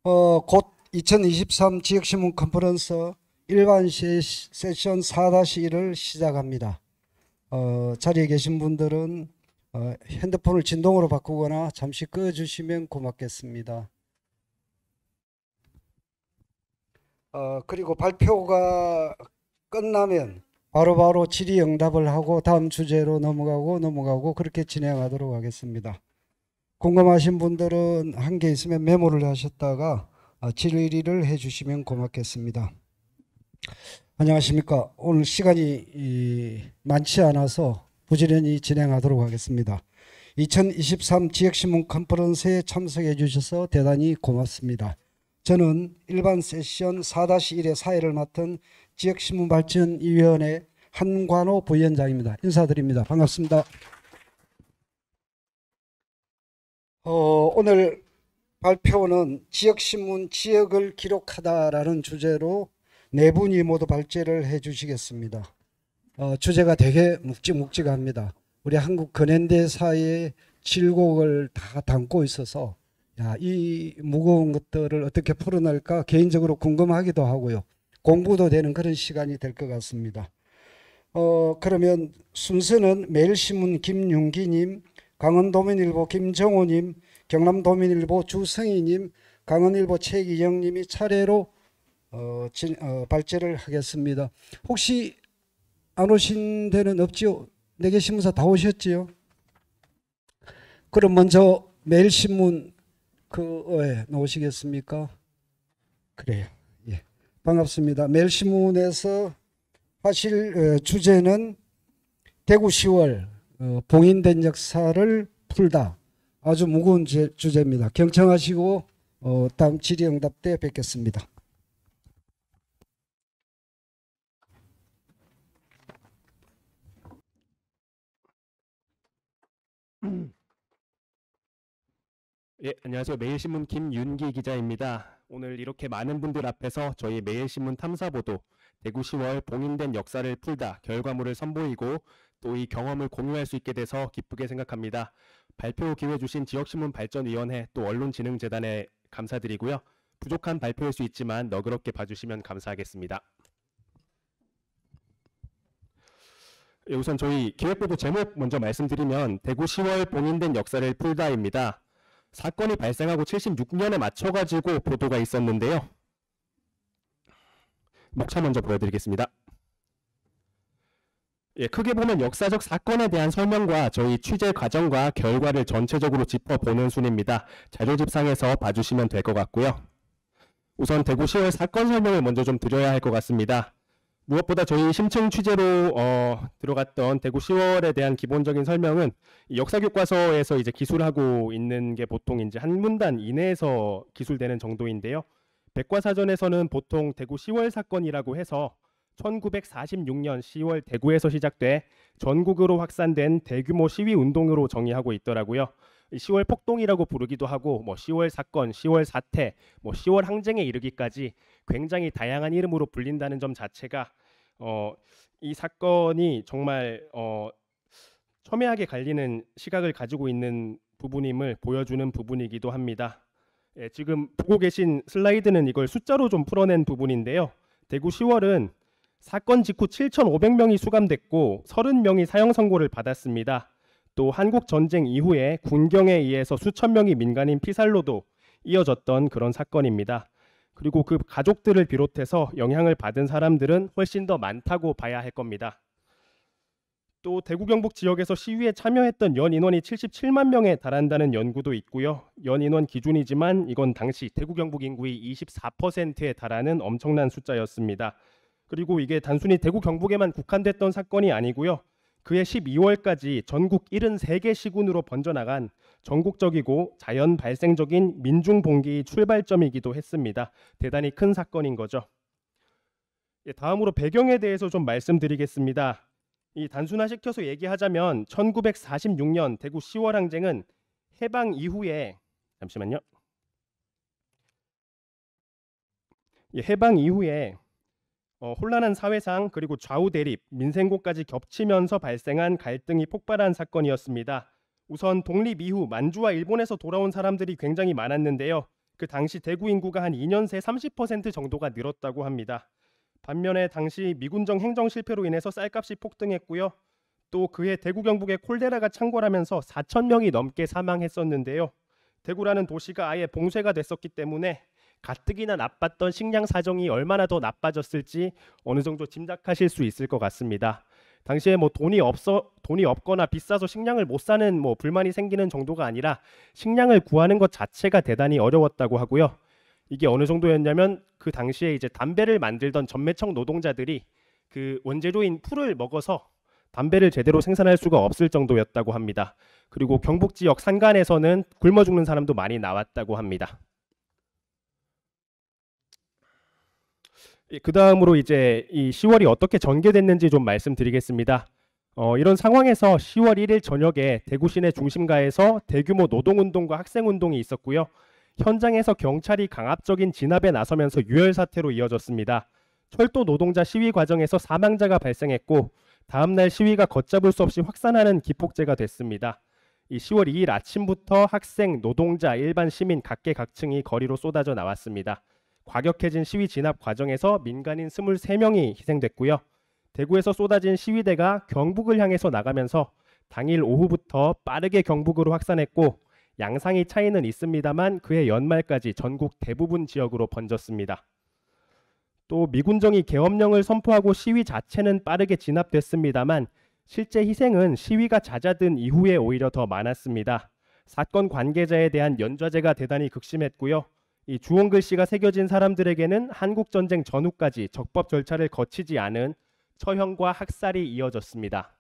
곧 2023 지역신문 컨퍼런스 일반 세션 4-1을 시작합니다. 자리에 계신 분들은 핸드폰을 진동으로 바꾸거나 잠시 꺼주시면 고맙겠습니다. 그리고 발표가 끝나면 바로바로 질의응답을 하고 다음 주제로 넘어가고 그렇게 진행하도록 하겠습니다. 궁금하신 분들은 한 개 있으면 메모를 하셨다가 질의를 해주시면 고맙겠습니다. 안녕하십니까. 오늘 시간이 많지 않아서 부지런히 진행하도록 하겠습니다. 2023 지역신문 컨퍼런스에 참석해 주셔서 대단히 고맙습니다. 저는 일반 세션 4-1의 사회를 맡은 지역신문발전위원회 한관호 부위원장입니다. 인사드립니다. 반갑습니다. 오늘 발표는 지역신문 지역을 기록하다라는 주제로 네 분이 모두 발제를 해 주시겠습니다. 주제가 되게 묵직합니다. 우리 한국 근현대사의 질곡을 다 담고 있어서 이 무거운 것들을 어떻게 풀어낼까 개인적으로 궁금하기도 하고요. 공부도 되는 그런 시간이 될 것 같습니다. 그러면 순서는 매일신문 김윤기님, 강원도민일보 김정호님, 경남도민일보 주성희님, 강원일보 최기영님이 차례로 발제를 하겠습니다. 혹시 안 오신 데는 없지요? 4개 신문사 다 오셨지요? 그럼 먼저 매일신문 나오시겠습니까? 그래요. 예, 반갑습니다. 매일신문에서 하실 주제는 대구 10월 봉인된 역사를 풀다. 아주 무거운 주제입니다. 경청하시고 다음 질의응답 때 뵙겠습니다. 예, 안녕하세요. 매일신문 김윤기 기자입니다. 오늘 이렇게 많은 분들 앞에서 저희 매일신문 탐사보도 대구 10월 봉인된 역사를 풀다 결과물을 선보이고 또 이 경험을 공유할 수 있게 돼서 기쁘게 생각합니다. 발표 기회 주신 지역신문 발전위원회 또 언론진흥재단에 감사드리고요. 부족한 발표일 수 있지만 너그럽게 봐주시면 감사하겠습니다. 예, 우선 저희 기획보도 제목 먼저 말씀드리면 대구 10월 봉인된 역사를 풀다입니다. 사건이 발생하고 76년에 맞춰가지고 보도가 있었는데요. 목차 먼저 보여드리겠습니다. 예, 크게 보면 역사적 사건에 대한 설명과 저희 취재 과정과 결과를 전체적으로 짚어보는 순입니다. 자료집상에서 봐주시면 될 것 같고요. 우선 대구 10월 사건 설명을 먼저 좀 드려야 할 것 같습니다. 무엇보다 저희 심층 취재로 들어갔던 대구 10월에 대한 기본적인 설명은 역사교과서에서 이제 기술하고 있는 게 보통 이제 한 문단 이내에서 기술되는 정도인데요. 백과사전에서는 보통 대구 10월 사건이라고 해서 1946년 10월 대구에서 시작돼 전국으로 확산된 대규모 시위 운동으로 정의하고 있더라고요. 10월 폭동이라고 부르기도 하고 10월 사건, 10월 사태, 10월 항쟁에 이르기까지 굉장히 다양한 이름으로 불린다는 점 자체가 이 사건이 정말 첨예하게 갈리는 시각을 가지고 있는 부분임을 보여주는 부분이기도 합니다. 예, 지금 보고 계신 슬라이드는 이걸 숫자로 좀 풀어낸 부분인데요. 대구 10월은 사건 직후 7,500명이 수감됐고 30명이 사형 선고를 받았습니다. 또 한국 전쟁 이후에 군경에 의해서 수천 명이 민간인 피살로도 이어졌던 그런 사건입니다. 그리고 그 가족들을 비롯해서 영향을 받은 사람들은 훨씬 더 많다고 봐야 할 겁니다. 또 대구 경북 지역에서 시위에 참여했던 연 인원이 77만 명에 달한다는 연구도 있고요. 연 인원 기준이지만 이건 당시 대구 경북 인구의 24%에 달하는 엄청난 숫자였습니다. 그리고 이게 단순히 대구 경북에만 국한됐던 사건이 아니고요. 그해 12월까지 전국 73개 시군으로 번져나간 전국적이고 자연 발생적인 민중 봉기의 출발점이기도 했습니다. 대단히 큰 사건인 거죠. 예, 다음으로 배경에 대해서 좀 말씀드리겠습니다. 이 단순화시켜서 얘기하자면 1946년 대구 10월 항쟁은 해방 이후에 잠시만요. 예, 해방 이후에 혼란한 사회상 그리고 좌우 대립, 민생고까지 겹치면서 발생한 갈등이 폭발한 사건이었습니다. 우선 독립 이후 만주와 일본에서 돌아온 사람들이 굉장히 많았는데요. 그 당시 대구 인구가 한 2년 새 30% 정도가 늘었다고 합니다. 반면에 당시 미군정 행정 실패로 인해서 쌀값이 폭등했고요. 또 그해 대구 경북에 콜레라가 창궐하면서 4천 명이 넘게 사망했었는데요. 대구라는 도시가 아예 봉쇄가 됐었기 때문에 가뜩이나 나빴던 식량 사정이 얼마나 더 나빠졌을지 어느 정도 짐작하실 수 있을 것 같습니다. 당시에 뭐 돈이 없거나 비싸서 식량을 못 사는 뭐 불만이 생기는 정도가 아니라 식량을 구하는 것 자체가 대단히 어려웠다고 하고요. 이게 어느 정도였냐면 그 당시에 이제 담배를 만들던 전매청 노동자들이 그 원재료인 풀을 먹어서 담배를 제대로 생산할 수가 없을 정도였다고 합니다. 그리고 경북 지역 산간에서는 굶어 죽는 사람도 많이 나왔다고 합니다. 그 다음으로 이제 이 10월이 어떻게 전개됐는지 좀 말씀드리겠습니다. 이런 상황에서 10월 1일 저녁에 대구 시내 중심가에서 대규모 노동운동과 학생운동이 있었고요. 현장에서 경찰이 강압적인 진압에 나서면서 유혈 사태로 이어졌습니다. 철도 노동자 시위 과정에서 사망자가 발생했고 다음날 시위가 걷잡을 수 없이 확산하는 기폭제가 됐습니다. 이 10월 2일 아침부터 학생, 노동자, 일반 시민 각계각층이 거리로 쏟아져 나왔습니다. 과격해진 시위 진압 과정에서 민간인 23명이 희생됐고요. 대구에서 쏟아진 시위대가 경북을 향해서 나가면서 당일 오후부터 빠르게 경북으로 확산했고 양상이 차이는 있습니다만 그해 연말까지 전국 대부분 지역으로 번졌습니다. 또 미군정이 계엄령을 선포하고 시위 자체는 빠르게 진압됐습니다만 실제 희생은 시위가 잦아든 이후에 오히려 더 많았습니다. 사건 관계자에 대한 연좌제가 대단히 극심했고요. 이 주홍 글씨가 새겨진 사람들에게는 한국전쟁 전후까지 적법 절차를 거치지 않은 처형과 학살이 이어졌습니다.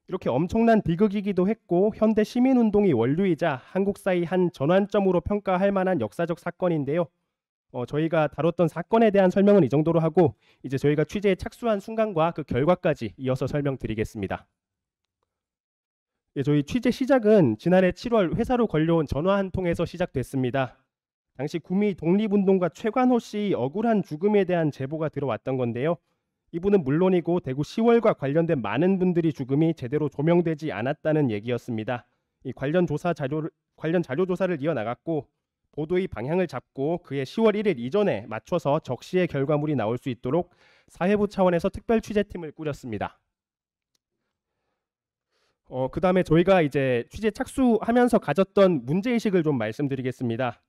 이렇게 엄청난 비극이기도 했고 현대 시민운동이 원류이자 한국사의 한 전환점으로 평가할 만한 역사적 사건인데요. 저희가 다뤘던 사건에 대한 설명은 이 정도로 하고 이제 저희가 취재에 착수한 순간과 그 결과까지 이어서 설명드리겠습니다. 저희 취재 시작은 지난해 7월 회사로 걸려온 전화 한 통에서 시작됐습니다. 당시 구미 독립운동가 최관호 씨의 억울한 죽음에 대한 제보가 들어왔던 건데요. 이분은 물론이고 대구 10월과 관련된 많은 분들이 죽음이 제대로 조명되지 않았다는 얘기였습니다. 이 관련 자료 조사를 이어나갔고 보도의 방향을 잡고 그해 10월 1일 이전에 맞춰서 적시의 결과물이 나올 수 있도록 사회부 차원에서 특별 취재팀을 꾸렸습니다. 그 다음에 저희가 이제 취재 착수하면서 가졌던 문제의식을 좀 말씀드리겠습니다.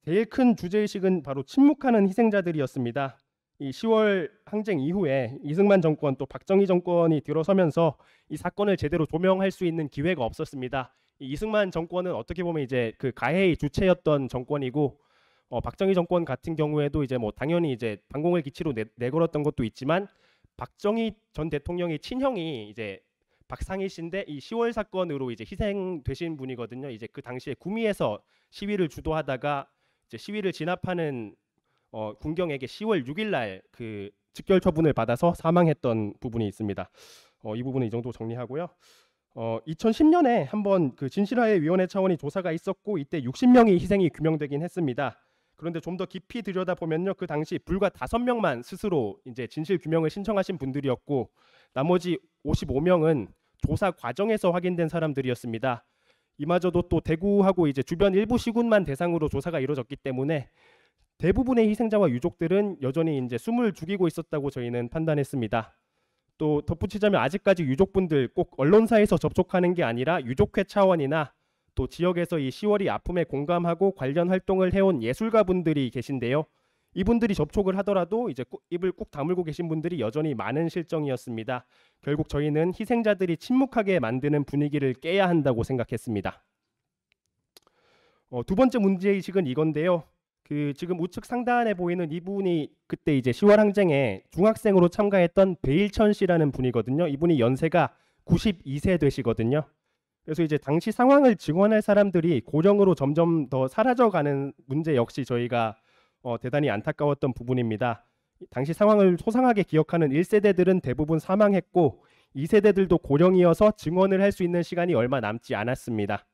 제일 큰 주제의식은 바로 침묵하는 희생자들이었습니다. 이 10월 항쟁 이후에 이승만 정권 또 박정희 정권이 들어서면서 이 사건을 제대로 조명할 수 있는 기회가 없었습니다. 이 이승만 정권은 어떻게 보면 이제 그 가해의 주체였던 정권이고 박정희 정권 같은 경우에도 이제 뭐 당연히 이제 반공을 기치로 내걸었던 것도 있지만 박정희 전 대통령의 친형이 이제 박상희 씨인데 이 10월 사건으로 이제 희생되신 분이거든요. 이제 그 당시에 구미에서 시위를 주도하다가 이제 시위를 진압하는 군경에게 10월 6일 날 그 즉결 처분을 받아서 사망했던 부분이 있습니다. 이 부분은 이 정도 정리하고요. 2010년에 한번 그 진실화해 위원회 차원의 조사가 있었고 이때 60명의 희생이 규명되긴 했습니다. 그런데 좀 더 깊이 들여다 보면요, 그 당시 불과 5명만 스스로 이제 진실 규명을 신청하신 분들이었고 나머지 55명은 조사 과정에서 확인된 사람들이었습니다. 이마저도 또 대구하고 이제 주변 일부 시군만 대상으로 조사가 이루어졌기 때문에 대부분의 희생자와 유족들은 여전히 이제 숨을 죽이고 있었다고 저희는 판단했습니다. 또 덧붙이자면 아직까지 유족분들 꼭 언론사에서 접촉하는 게 아니라 유족회 차원이나 또 지역에서 이 10월이 아픔에 공감하고 관련 활동을 해온 예술가분들이 계신데요. 이분들이 접촉을 하더라도 이제 입을 꾹 다물고 계신 분들이 여전히 많은 실정이었습니다. 결국 저희는 희생자들이 침묵하게 만드는 분위기를 깨야 한다고 생각했습니다. 두 번째 문제의식은 이건데요. 그 지금 우측 상단에 보이는 이분이 그때 이제 10월 항쟁에 중학생으로 참가했던 배일천 씨라는 분이거든요. 이분이 연세가 92세 되시거든요. 그래서 이제 당시 상황을 증언할 사람들이 고령으로 점점 더 사라져가는 문제 역시 저희가 대단히 안타까웠던 부분입니다. 당시 상황을 소상하게 기억하는 1세대들은 대부분 사망했고 2세대들도 고령이어서 증언을 할 수 있는 시간이 얼마 남지 않았습니다.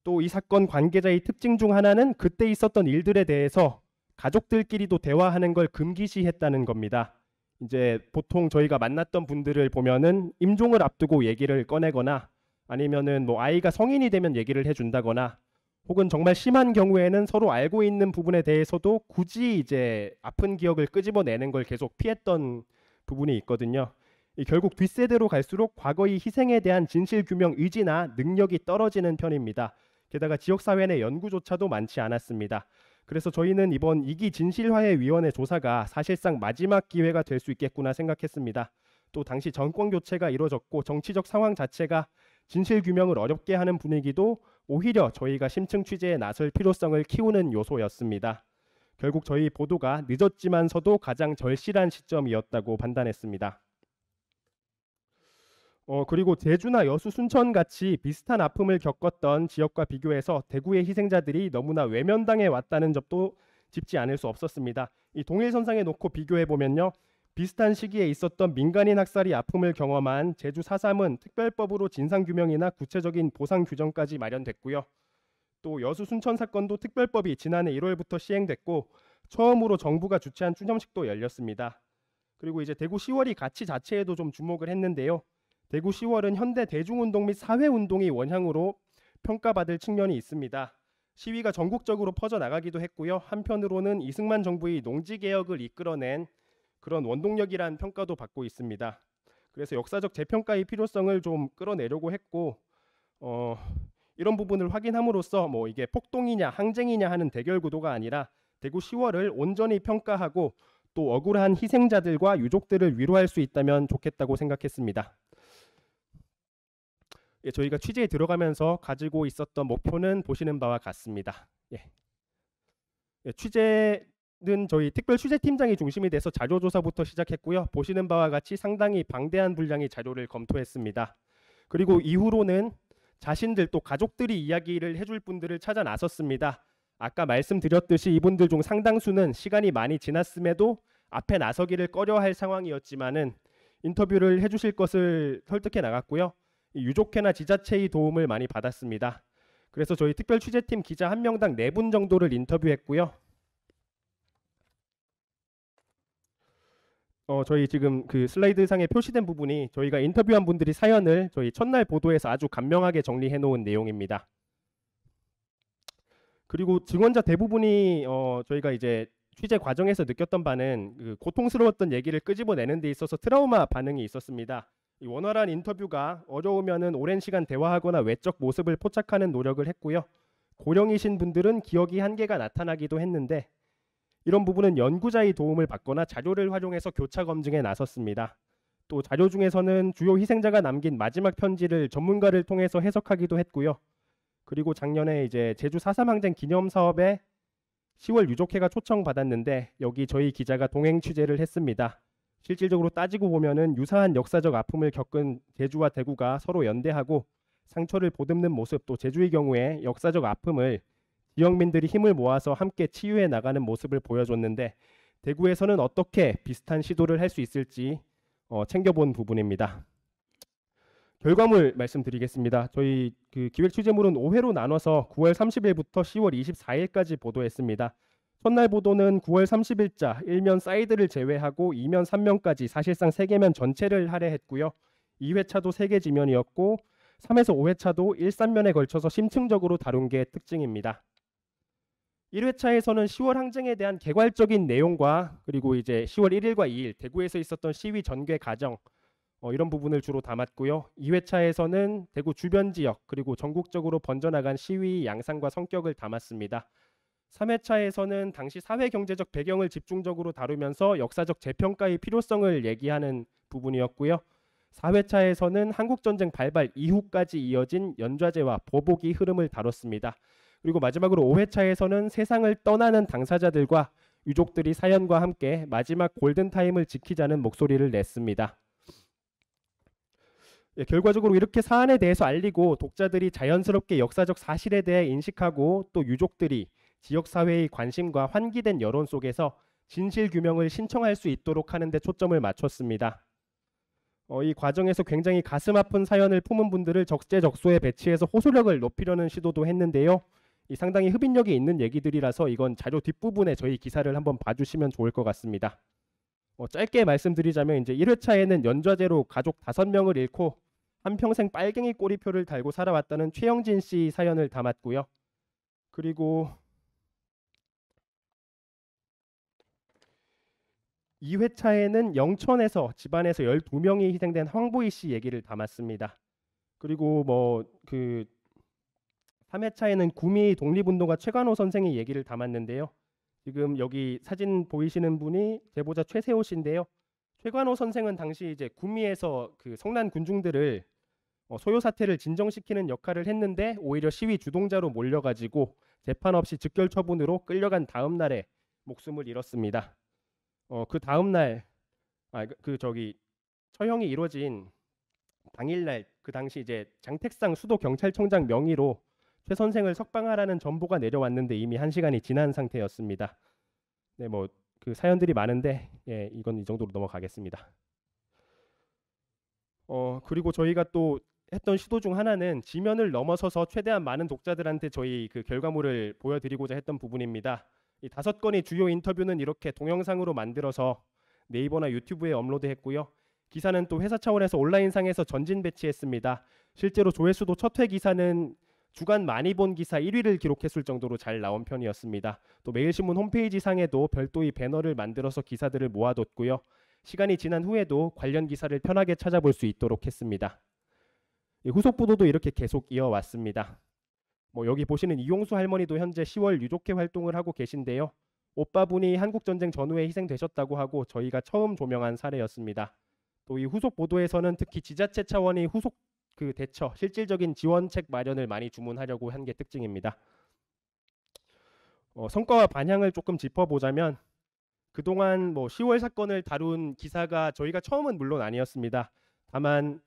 또 이 사건 관계자의 특징 중 하나는 그때 있었던 일들에 대해서 가족들끼리도 대화하는 걸 금기시했다는 겁니다. 이제 보통 저희가 만났던 분들을 보면은 임종을 앞두고 얘기를 꺼내거나 아니면은 뭐 아이가 성인이 되면 얘기를 해준다거나 혹은 정말 심한 경우에는 서로 알고 있는 부분에 대해서도 굳이 이제 아픈 기억을 끄집어내는 걸 계속 피했던 부분이 있거든요. 결국 뒷세대로 갈수록 과거의 희생에 대한 진실 규명 의지나 능력이 떨어지는 편입니다. 게다가 지역사회 내 연구조차도 많지 않았습니다. 그래서 저희는 이번 2기 진실화해위원회 조사가 사실상 마지막 기회가 될 수 있겠구나 생각했습니다. 또 당시 정권 교체가 이루어졌고 정치적 상황 자체가 진실 규명을 어렵게 하는 분위기도 오히려 저희가 심층 취재에 나설 필요성을 키우는 요소였습니다. 결국 저희 보도가 늦었지만서도 가장 절실한 시점이었다고 판단했습니다. 그리고 제주나 여수, 순천 같이 비슷한 아픔을 겪었던 지역과 비교해서 대구의 희생자들이 너무나 외면당해 왔다는 점도 짚지 않을 수 없었습니다. 이 동일선상에 놓고 비교해 보면요, 비슷한 시기에 있었던 민간인 학살이 아픔을 경험한 제주 4.3은 특별법으로 진상규명이나 구체적인 보상 규정까지 마련됐고요. 또 여수 순천 사건도 특별법이 지난해 1월부터 시행됐고 처음으로 정부가 주최한 추념식도 열렸습니다. 그리고 이제 대구 10월이 가치 자체에도 좀 주목을 했는데요. 대구 10월은 현대 대중운동 및 사회운동이 원형으로 평가받을 측면이 있습니다. 시위가 전국적으로 퍼져나가기도 했고요. 한편으로는 이승만 정부의 농지개혁을 이끌어낸 그런 원동력이란 평가도 받고 있습니다. 그래서 역사적 재평가의 필요성을 좀 끌어내려고 했고 이런 부분을 확인함으로써 뭐 이게 폭동이냐 항쟁이냐 하는 대결 구도가 아니라 대구 10월을 온전히 평가하고 또 억울한 희생자들과 유족들을 위로할 수 있다면 좋겠다고 생각했습니다. 저희가 취재에 들어가면서 가지고 있었던 목표는 보시는 바와 같습니다. 취재는 저희 특별 취재팀장이 중심이 돼서 자료조사부터 시작했고요. 보시는 바와 같이 상당히 방대한 분량의 자료를 검토했습니다. 그리고 이후로는 자신들 또 가족들이 이야기를 해줄 분들을 찾아 나섰습니다. 아까 말씀드렸듯이 이분들 중 상당수는 시간이 많이 지났음에도 앞에 나서기를 꺼려할 상황이었지만은 인터뷰를 해주실 것을 설득해 나갔고요. 유족회나 지자체의 도움을 많이 받았습니다. 그래서 저희 특별 취재팀 기자 1명당 4분 정도를 인터뷰했고요. 저희 지금 그 슬라이드 상에 표시된 부분이 저희가 인터뷰한 분들이 사연을 저희 첫날 보도에서 아주 간명하게 정리해 놓은 내용입니다. 그리고 증언자 대부분이 저희가 이제 취재 과정에서 느꼈던 바는 그 고통스러웠던 얘기를 끄집어내는 데 있어서 트라우마 반응이 있었습니다. 이 원활한 인터뷰가 어려우면은 오랜 시간 대화하거나 외적 모습을 포착하는 노력을 했고요. 고령이신 분들은 기억이 한계가 나타나기도 했는데 이런 부분은 연구자의 도움을 받거나 자료를 활용해서 교차 검증에 나섰습니다. 또 자료 중에서는 주요 희생자가 남긴 마지막 편지를 전문가를 통해서 해석하기도 했고요. 그리고 작년에 이제 제주 4.3 항쟁 기념 사업에 10월 유족회가 초청받았는데 여기 저희 기자가 동행 취재를 했습니다. 실질적으로 따지고 보면은 유사한 역사적 아픔을 겪은 제주와 대구가 서로 연대하고 상처를 보듬는 모습, 또 제주의 경우에 역사적 아픔을 지역민들이 힘을 모아서 함께 치유해 나가는 모습을 보여줬는데 대구에서는 어떻게 비슷한 시도를 할 수 있을지 챙겨본 부분입니다. 결과물 말씀드리겠습니다. 저희 그 기획 취재물은 5회로 나눠서 9월 30일부터 10월 24일까지 보도했습니다. 첫날 보도는 9월 30일자 1면 사이드를 제외하고 2면 3면까지 사실상 3개면 전체를 할애했고요. 2회차도 3개 지면이었고 3에서 5회차도 1, 3면에 걸쳐서 심층적으로 다룬 게 특징입니다. 1회차에서는 10월 항쟁에 대한 개괄적인 내용과 그리고 이제 10월 1일과 2일 대구에서 있었던 시위 전개 과정 이런 부분을 주로 담았고요. 2회차에서는 대구 주변 지역 그리고 전국적으로 번져나간 시위 양상과 성격을 담았습니다. 3회차에서는 당시 사회 경제적 배경을 집중적으로 다루면서 역사적 재평가의 필요성을 얘기하는 부분이었고요. 4회차에서는 한국전쟁 발발 이후까지 이어진 연좌제와 보복의 흐름을 다뤘습니다. 그리고 마지막으로 5회차에서는 세상을 떠나는 당사자들과 유족들이 사연과 함께 마지막 골든타임을 지키자는 목소리를 냈습니다. 결과적으로 이렇게 사안에 대해서 알리고 독자들이 자연스럽게 역사적 사실에 대해 인식하고 또 유족들이 지역사회의 관심과 환기된 여론 속에서 진실규명을 신청할 수 있도록 하는 데 초점을 맞췄습니다. 이 과정에서 굉장히 가슴 아픈 사연을 품은 분들을 적재적소에 배치해서 호소력을 높이려는 시도도 했는데요. 이 상당히 흡인력이 있는 얘기들이라서 이건 자료 뒷부분에 저희 기사를 한번 봐주시면 좋을 것 같습니다. 짧게 말씀드리자면 이제 1회차에는 연좌제로 가족 5명을 잃고 한평생 빨갱이 꼬리표를 달고 살아왔다는 최영진 씨 사연을 담았고요. 그리고 2회차에는 영천에서 집안에서 12명이 희생된 황보희 씨 얘기를 담았습니다. 그리고 그 3회차에는 구미 독립운동가 최관호 선생의 얘기를 담았는데요. 지금 여기 사진 보이시는 분이 제보자 최세호 씨인데요. 최관호 선생은 당시 이제 구미에서 그 성난 군중들을 소요 사태를 진정시키는 역할을 했는데 오히려 시위 주동자로 몰려가지고 재판 없이 즉결 처분으로 끌려간 다음 날에 목숨을 잃었습니다. 그 다음 날 처형이 이루어진 당일날 그 당시 이제 장택상 수도 경찰청장 명의로 최 선생을 석방하라는 전보가 내려왔는데 이미 1시간이 지난 상태였습니다. 네, 그 사연들이 많은데 예, 이건 이 정도로 넘어가겠습니다. 그리고 저희가 또 했던 시도 중 하나는 지면을 넘어서서 최대한 많은 독자들한테 저희 그 결과물을 보여드리고자 했던 부분입니다. 이 5건의 주요 인터뷰는 이렇게 동영상으로 만들어서 네이버나 유튜브에 업로드했고요. 기사는 또 회사 차원에서 온라인상에서 전진 배치했습니다. 실제로 조회수도 첫 회 기사는 주간 많이 본 기사 1위를 기록했을 정도로 잘 나온 편이었습니다. 또 매일신문 홈페이지 상에도 별도의 배너를 만들어서 기사들을 모아뒀고요. 시간이 지난 후에도 관련 기사를 편하게 찾아볼 수 있도록 했습니다. 후속 보도도 이렇게 계속 이어왔습니다. 여기 보시는 이용수 할머니도 현재 10월 유족회 활동을 하고 계신데요. 오빠분이 한국전쟁 전후에 희생되셨다고 하고 저희가 처음 조명한 사례였습니다. 또 이 후속 보도에서는 특히 지자체 차원의 후속 그 대처, 실질적인 지원책 마련을 많이 주문하려고 한 게 특징입니다. 성과와 반향을 조금 짚어보자면 그동안 10월 사건을 다룬 기사가 저희가 처음은 물론 아니었습니다. 다만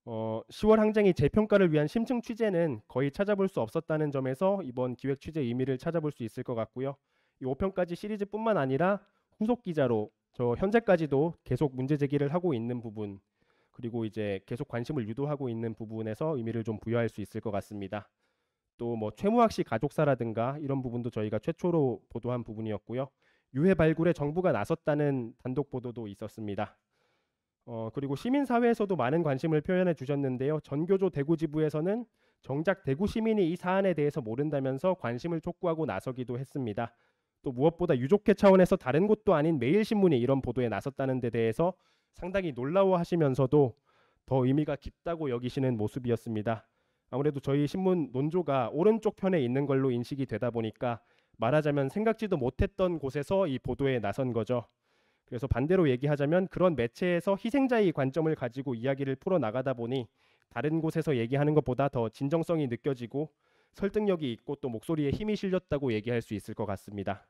10월 항쟁의 재평가를 위한 심층 취재는 거의 찾아볼 수 없었다는 점에서 이번 기획 취재 의미를 찾아볼 수 있을 것 같고요. 이 5편까지 시리즈뿐만 아니라 후속 기자로 저 현재까지도 계속 문제 제기를 하고 있는 부분 그리고 이제 계속 관심을 유도하고 있는 부분에서 의미를 좀 부여할 수 있을 것 같습니다. 또 최무학 씨 가족사라든가 이런 부분도 저희가 최초로 보도한 부분이었고요. 유해 발굴에 정부가 나섰다는 단독 보도도 있었습니다. 그리고 시민사회에서도 많은 관심을 표현해 주셨는데요. 전교조 대구지부에서는 정작 대구 시민이 이 사안에 대해서 모른다면서 관심을 촉구하고 나서기도 했습니다. 또 무엇보다 유족회 차원에서 다른 곳도 아닌 매일신문이 이런 보도에 나섰다는 데 대해서 상당히 놀라워하시면서도 더 의미가 깊다고 여기시는 모습이었습니다. 아무래도 저희 신문 논조가 오른쪽 편에 있는 걸로 인식이 되다 보니까 말하자면 생각지도 못했던 곳에서 이 보도에 나선 거죠. 그래서 반대로 얘기하자면 그런 매체에서 희생자의 관점을 가지고 이야기를 풀어나가다 보니 다른 곳에서 얘기하는 것보다 더 진정성이 느껴지고 설득력이 있고 또 목소리에 힘이 실렸다고 얘기할 수 있을 것 같습니다.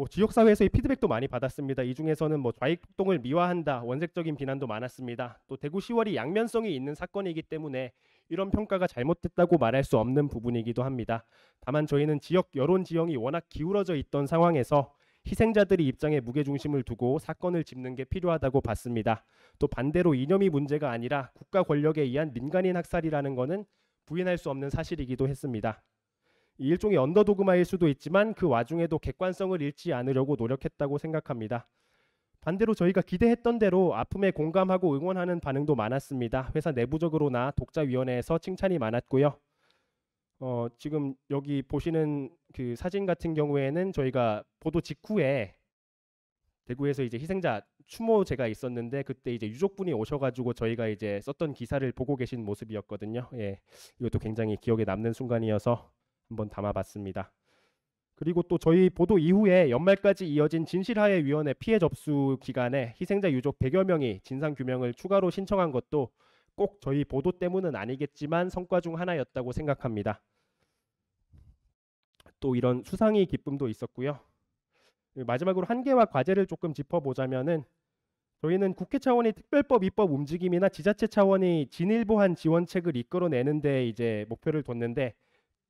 지역사회에서의 피드백도 많이 받았습니다. 이 중에서는 좌익폭동을 미화한다, 원색적인 비난도 많았습니다. 또 대구 10월이 양면성이 있는 사건이기 때문에 이런 평가가 잘못됐다고 말할 수 없는 부분이기도 합니다. 다만 저희는 지역 여론 지형이 워낙 기울어져 있던 상황에서 희생자들의 입장에 무게중심을 두고 사건을 짚는 게 필요하다고 봤습니다. 또 반대로 이념이 문제가 아니라 국가 권력에 의한 민간인 학살이라는 것은 부인할 수 없는 사실이기도 했습니다. 일종의 언더도그마일 수도 있지만 그 와중에도 객관성을 잃지 않으려고 노력했다고 생각합니다. 반대로 저희가 기대했던 대로 아픔에 공감하고 응원하는 반응도 많았습니다. 회사 내부적으로나 독자위원회에서 칭찬이 많았고요. 지금 여기 보시는 그 사진 같은 경우에는 저희가 보도 직후에 대구에서 이제 희생자 추모제가 있었는데 그때 이제 유족분이 오셔가지고 저희가 이제 썼던 기사를 보고 계신 모습이었거든요. 예, 이것도 굉장히 기억에 남는 순간이어서 한번 담아봤습니다. 그리고 또 저희 보도 이후에 연말까지 이어진 진실화해위원회 피해 접수 기간에 희생자 유족 100여 명이 진상규명을 추가로 신청한 것도 꼭 저희 보도 때문은 아니겠지만 성과 중 하나였다고 생각합니다. 또 이런 수상의 기쁨도 있었고요. 마지막으로 한계와 과제를 조금 짚어보자면은 저희는 국회 차원의 특별법 입법 움직임이나 지자체 차원의 진일보한 지원책을 이끌어내는 데 이제 목표를 뒀는데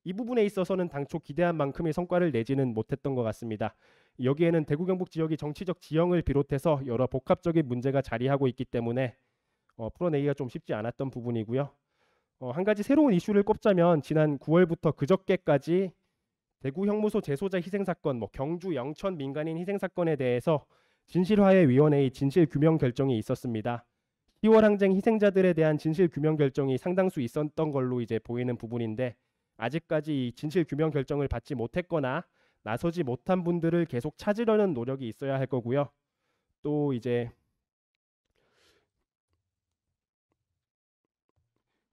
이 부분에 있어서는 당초 기대한 만큼의 성과를 내지는 못했던 것 같습니다. 여기에는 대구 경북 지역의 정치적 지형을 비롯해서 여러 복합적인 문제가 자리하고 있기 때문에 풀어내기가 좀 쉽지 않았던 부분이고요. 한 가지 새로운 이슈를 꼽자면 지난 9월부터 그저께까지 대구 형무소 재소자 희생사건, 경주 영천 민간인 희생사건에 대해서 진실화해위원회의 진실규명 결정이 있었습니다. 10월 항쟁 희생자들에 대한 진실 규명 결정이 상당수 있었던 걸로 이제 보이는 부분인데 아직까지 이 진실 규명 결정을 받지 못했거나 나서지 못한 분들을 계속 찾으려는 노력이 있어야 할 거고요. 또 이제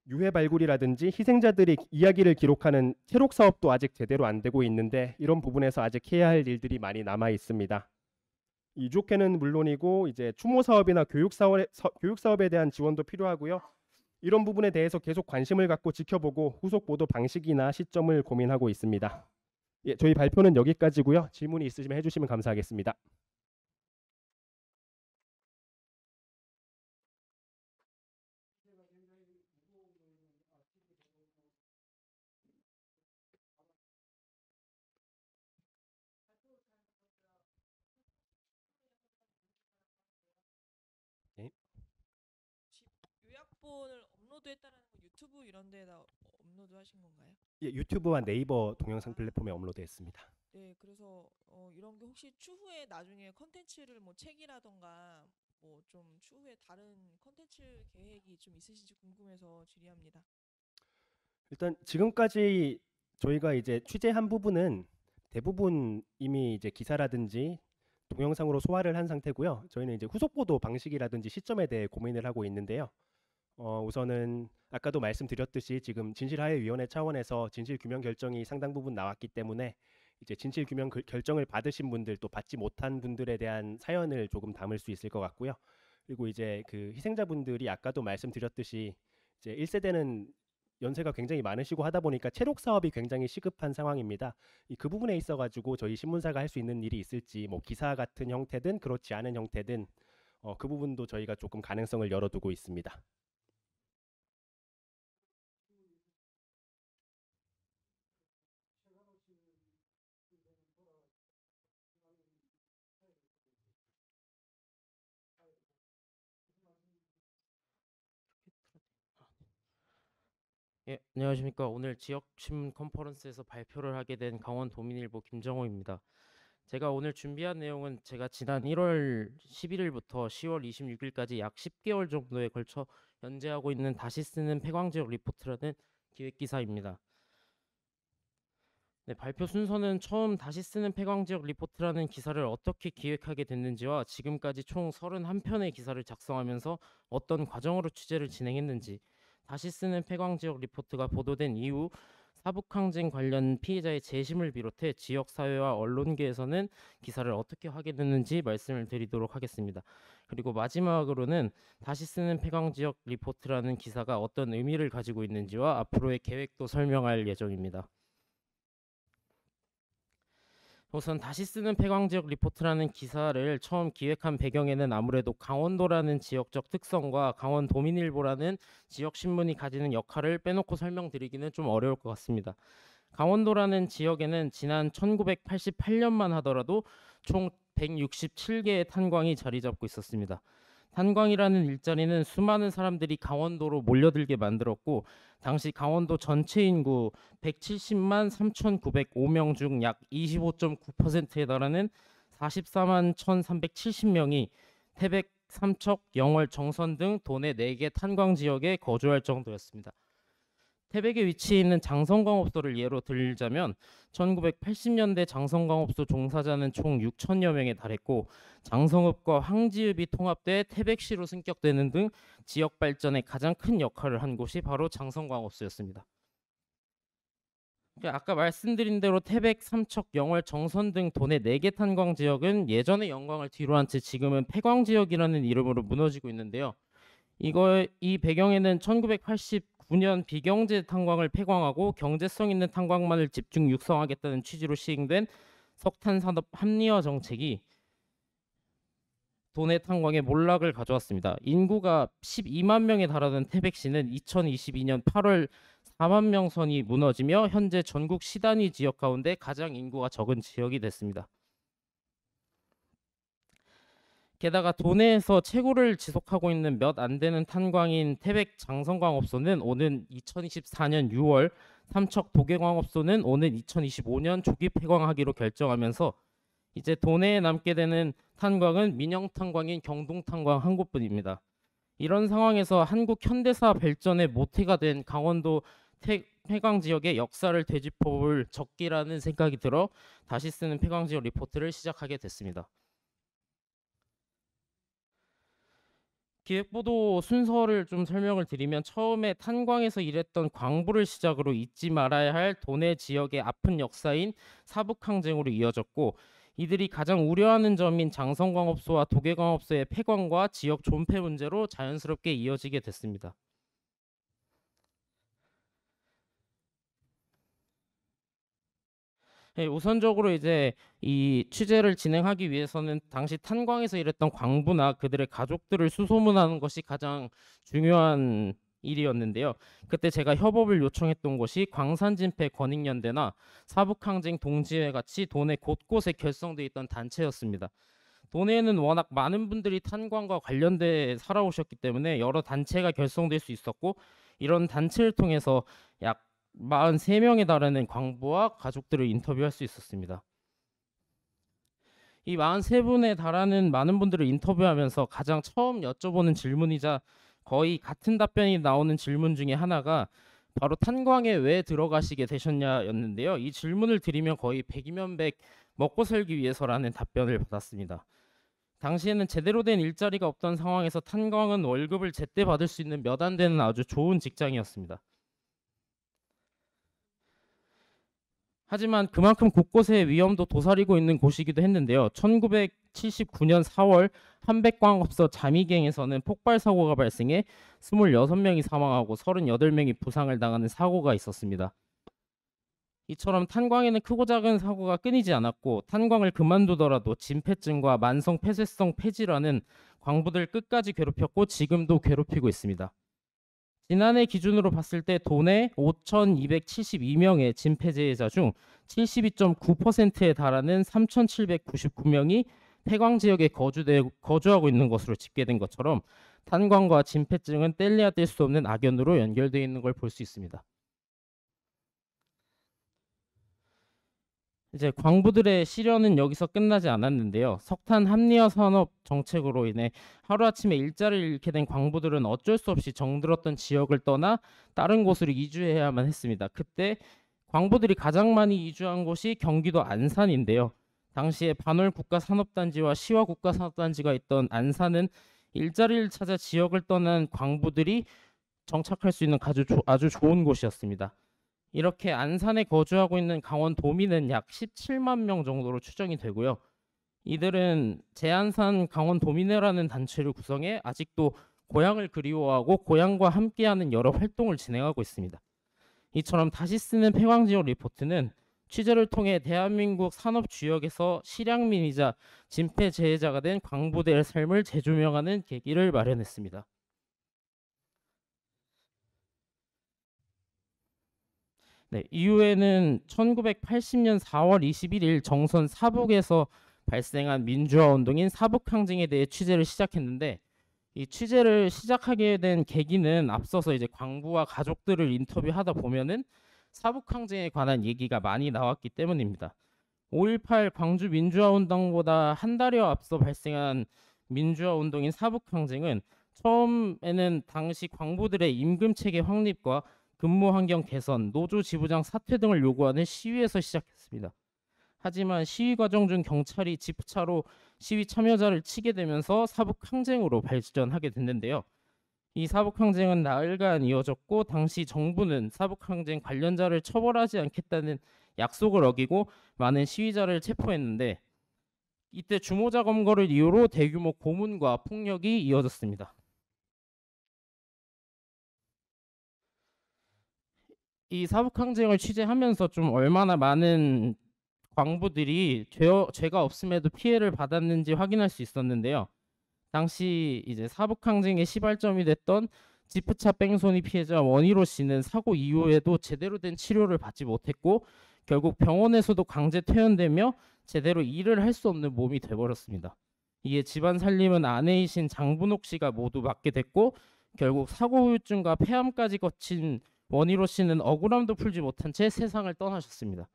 유해 발굴이라든지 희생자들의 이야기를 기록하는 체록 사업도 아직 제대로 안 되고 있는데 이런 부분에서 아직 해야 할 일들이 많이 남아 있습니다. 유족회는 물론이고 이제 추모 사업이나 교육 사업에 대한 지원도 필요하고요. 이런 부분에 대해서 계속 관심을 갖고 지켜보고 후속 보도 방식이나 시점을 고민하고 있습니다. 예, 저희 발표는 여기까지고요. 질문이 있으시면 해주시면 감사하겠습니다. 네. 요약본을 업로드했다라는 건 유튜브 이런 데다 업로드하신 건가요? 예, 유튜브와 네이버 동영상 플랫폼에 업로드했습니다. 네, 그래서 이런 게 혹시 추후에 나중에 컨텐츠를 뭐 책이라던가 뭐 좀 추후에 다른 컨텐츠 계획이 좀 있으신지 궁금해서 질의합니다. 일단 지금까지 저희가 이제 취재한 부분은 대부분 이미 이제 기사라든지 동영상으로 소화를 한 상태고요. 저희는 이제 후속 보도 방식이라든지 시점에 대해 고민을 하고 있는데요. 우선은 아까도 말씀드렸듯이 지금 진실화해위원회 차원에서 진실 규명 결정이 상당 부분 나왔기 때문에 이제 진실 규명 결정을 받으신 분들 또 받지 못한 분들에 대한 사연을 조금 담을 수 있을 것 같고요. 그리고 이제 그 희생자분들이 아까도 말씀드렸듯이 이제 1세대는 연세가 굉장히 많으시고 하다 보니까 체록 사업이 굉장히 시급한 상황입니다. 그 부분에 있어 가지고 저희 신문사가 할 수 있는 일이 있을지 뭐 기사 같은 형태든 그렇지 않은 형태든 그 부분도 저희가 조금 가능성을 열어두고 있습니다. 예, 안녕하십니까. 오늘 지역신문 컨퍼런스에서 발표를 하게 된 강원도민일보 김정호입니다. 제가 오늘 준비한 내용은 제가 지난 1월 11일부터 10월 26일까지 약 10개월 정도에 걸쳐 연재하고 있는 다시 쓰는 폐광지역 리포트라는 기획기사입니다. 네, 발표 순서는 처음 다시 쓰는 폐광지역 리포트라는 기사를 어떻게 기획하게 됐는지와 지금까지 총 31편의 기사를 작성하면서 어떤 과정으로 취재를 진행했는지, 다시 쓰는 폐광지역 리포트가 보도된 이후 사북항쟁 관련 피해자의 재심을 비롯해 지역사회와 언론계에서는 기사를 어떻게 하게 됐는지 말씀을 드리도록 하겠습니다. 그리고 마지막으로는 다시 쓰는 폐광지역 리포트라는 기사가 어떤 의미를 가지고 있는지와 앞으로의 계획도 설명할 예정입니다. 우선 다시 쓰는 폐광지역 리포트라는 기사를 처음 기획한 배경에는 아무래도 강원도라는 지역적 특성과 강원도민일보라는 지역신문이 가지는 역할을 빼놓고 설명드리기는 좀 어려울 것 같습니다. 강원도라는 지역에는 지난 1988년만 하더라도 총 167개의 탄광이 자리 잡고 있었습니다. 탄광이라는 일자리는 수많은 사람들이 강원도로 몰려들게 만들었고 당시 강원도 전체 인구 170만 3,905명 중 약 25.9%에 달하는 44만 1,370명이 태백, 삼척, 영월, 정선 등 도내 4개 탄광 지역에 거주할 정도였습니다. 태백에 위치해 있는 장성광업소를 예로 들자면 1980년대 장성광업소 종사자는 총 6천여 명에 달했고 장성읍과 황지읍이 통합돼 태백시로 승격되는 등 지역 발전에 가장 큰 역할을 한 곳이 바로 장성광업소였습니다. 아까 말씀드린 대로 태백, 삼척, 영월, 정선 등 도내 4개 탄광 지역은 예전의 영광을 뒤로한 채 지금은 폐광 지역이라는 이름으로 무너지고 있는데요. 이 배경에는 1989년 비경제 탄광을 폐광하고 경제성 있는 탄광만을 집중 육성하겠다는 취지로 시행된 석탄산업 합리화 정책이 도내 탄광의 몰락을 가져왔습니다. 인구가 12만 명에 달하던 태백시는 2022년 8월 4만 명 선이 무너지며 현재 전국 시단위 지역 가운데 가장 인구가 적은 지역이 됐습니다. 게다가 도내에서 최고를 지속하고 있는 몇 안 되는 탄광인 태백 장성광업소는 오는 2024년 6월, 삼척 도계광업소는 오는 2025년 조기 폐광하기로 결정하면서 이제 도내에 남게 되는 탄광은 민영탄광인 경동탄광 한 곳뿐입니다. 이런 상황에서 한국 현대사 발전의 모태가 된 강원도 폐광 지역의 역사를 되짚어볼 적기라는 생각이 들어 다시 쓰는 폐광 지역 리포트를 시작하게 됐습니다. 기획보도 순서를 좀 설명을 드리면 처음에 탄광에서 일했던 광부를 시작으로 잊지 말아야 할 도내 지역의 아픈 역사인 사북항쟁으로 이어졌고, 이들이 가장 우려하는 점인 장성광업소와 도계광업소의 폐광과 지역 존폐 문제로 자연스럽게 이어지게 됐습니다. 네, 우선적으로 이제 이 취재를 진행하기 위해서는 당시 탄광에서 일했던 광부나 그들의 가족들을 수소문하는 것이 가장 중요한 일이었는데요. 그때 제가 협업을 요청했던 곳이 광산진폐 권익연대나 사북항쟁 동지회 같이 도내 곳곳에 결성돼 있던 단체였습니다. 도내에는 워낙 많은 분들이 탄광과 관련돼 살아오셨기 때문에 여러 단체가 결성될 수 있었고, 이런 단체를 통해서 약 43명에 달하는 광부와 가족들을 인터뷰할 수 있었습니다. 이 43분에 달하는 많은 분들을 인터뷰하면서 가장 처음 여쭤보는 질문이자 거의 같은 답변이 나오는 질문 중에 하나가 바로 탄광에 왜 들어가시게 되셨냐였는데요. 이 질문을 드리면 거의 백이면 백 먹고 살기 위해서라는 답변을 받았습니다. 당시에는 제대로 된 일자리가 없던 상황에서 탄광은 월급을 제때 받을 수 있는 몇 안 되는 아주 좋은 직장이었습니다. 하지만 그만큼 곳곳에 위험도 도사리고 있는 곳이기도 했는데요. 1979년 4월 한백광업소 자미갱에서는 폭발 사고가 발생해 26명이 사망하고 38명이 부상을 당하는 사고가 있었습니다. 이처럼 탄광에는 크고 작은 사고가 끊이지 않았고, 탄광을 그만두더라도 진폐증과 만성 폐쇄성 폐질환은 광부들 끝까지 괴롭혔고 지금도 괴롭히고 있습니다. 지난해 기준으로 봤을 때 도내 5,272명의 진폐재해자 중 72.9%에 달하는 3,799명이 폐광 지역에 거주하고 있는 것으로 집계된 것처럼 탄광과 진폐증은 뗄래야 뗄 수 없는 악연으로 연결되어 있는 걸 볼 수 있습니다. 이제 광부들의 시련은 여기서 끝나지 않았는데요. 석탄 합리화 산업 정책으로 인해 하루아침에 일자리를 잃게 된 광부들은 어쩔 수 없이 정들었던 지역을 떠나 다른 곳으로 이주해야만 했습니다. 그때 광부들이 가장 많이 이주한 곳이 경기도 안산인데요. 당시에 반월 국가산업단지와 시와 국가산업단지가 있던 안산은 일자리를 찾아 지역을 떠난 광부들이 정착할 수 있는 아주 좋은 곳이었습니다. 이렇게 안산에 거주하고 있는 강원 도민은 약 17만 명 정도로 추정이 되고요. 이들은 제안산 강원 도민회라는 단체를 구성해 아직도 고향을 그리워하고 고향과 함께하는 여러 활동을 진행하고 있습니다. 이처럼 다시 쓰는 폐광지역 리포트는 취재를 통해 대한민국 산업 주역에서 실향민이자 진폐재해자가 된 광부들의 삶을 재조명하는 계기를 마련했습니다. 네, 이후에는 1980년 4월 21일 정선 사북에서 발생한 민주화 운동인 사북항쟁에 대해 취재를 시작했는데, 이 취재를 시작하게 된 계기는 앞서서 이제 광부와 가족들을 인터뷰하다 보면은 사북항쟁에 관한 얘기가 많이 나왔기 때문입니다. 5.18 광주 민주화 운동보다 한 달여 앞서 발생한 민주화 운동인 사북항쟁은 처음에는 당시 광부들의 임금 체계 확립과 근무 환경 개선, 노조 지부장 사퇴 등을 요구하는 시위에서 시작했습니다. 하지만 시위 과정 중 경찰이 집차로 시위 참여자를 치게 되면서 사북항쟁으로 발전하게 됐는데요. 이 사북항쟁은 나흘간 이어졌고, 당시 정부는 사북항쟁 관련자를 처벌하지 않겠다는 약속을 어기고 많은 시위자를 체포했는데, 이때 주모자 검거를 이유로 대규모 고문과 폭력이 이어졌습니다. 이 사북항쟁을 취재하면서 좀 얼마나 많은 광부들이 죄가 없음에도 피해를 받았는지 확인할 수 있었는데요. 당시 이제 사북항쟁의 시발점이 됐던 지프차 뺑소니 피해자 원희로 씨는 사고 이후에도 제대로 된 치료를 받지 못했고, 결국 병원에서도 강제 퇴원되며 제대로 일을 할 수 없는 몸이 돼버렸습니다. 이에 집안 살림은 아내이신 장분옥 씨가 모두 맡게 됐고, 결국 사고 후유증과 폐암까지 거친 원희로 씨는 억울함도 풀지 못한 채 세상을 떠나셨습니다.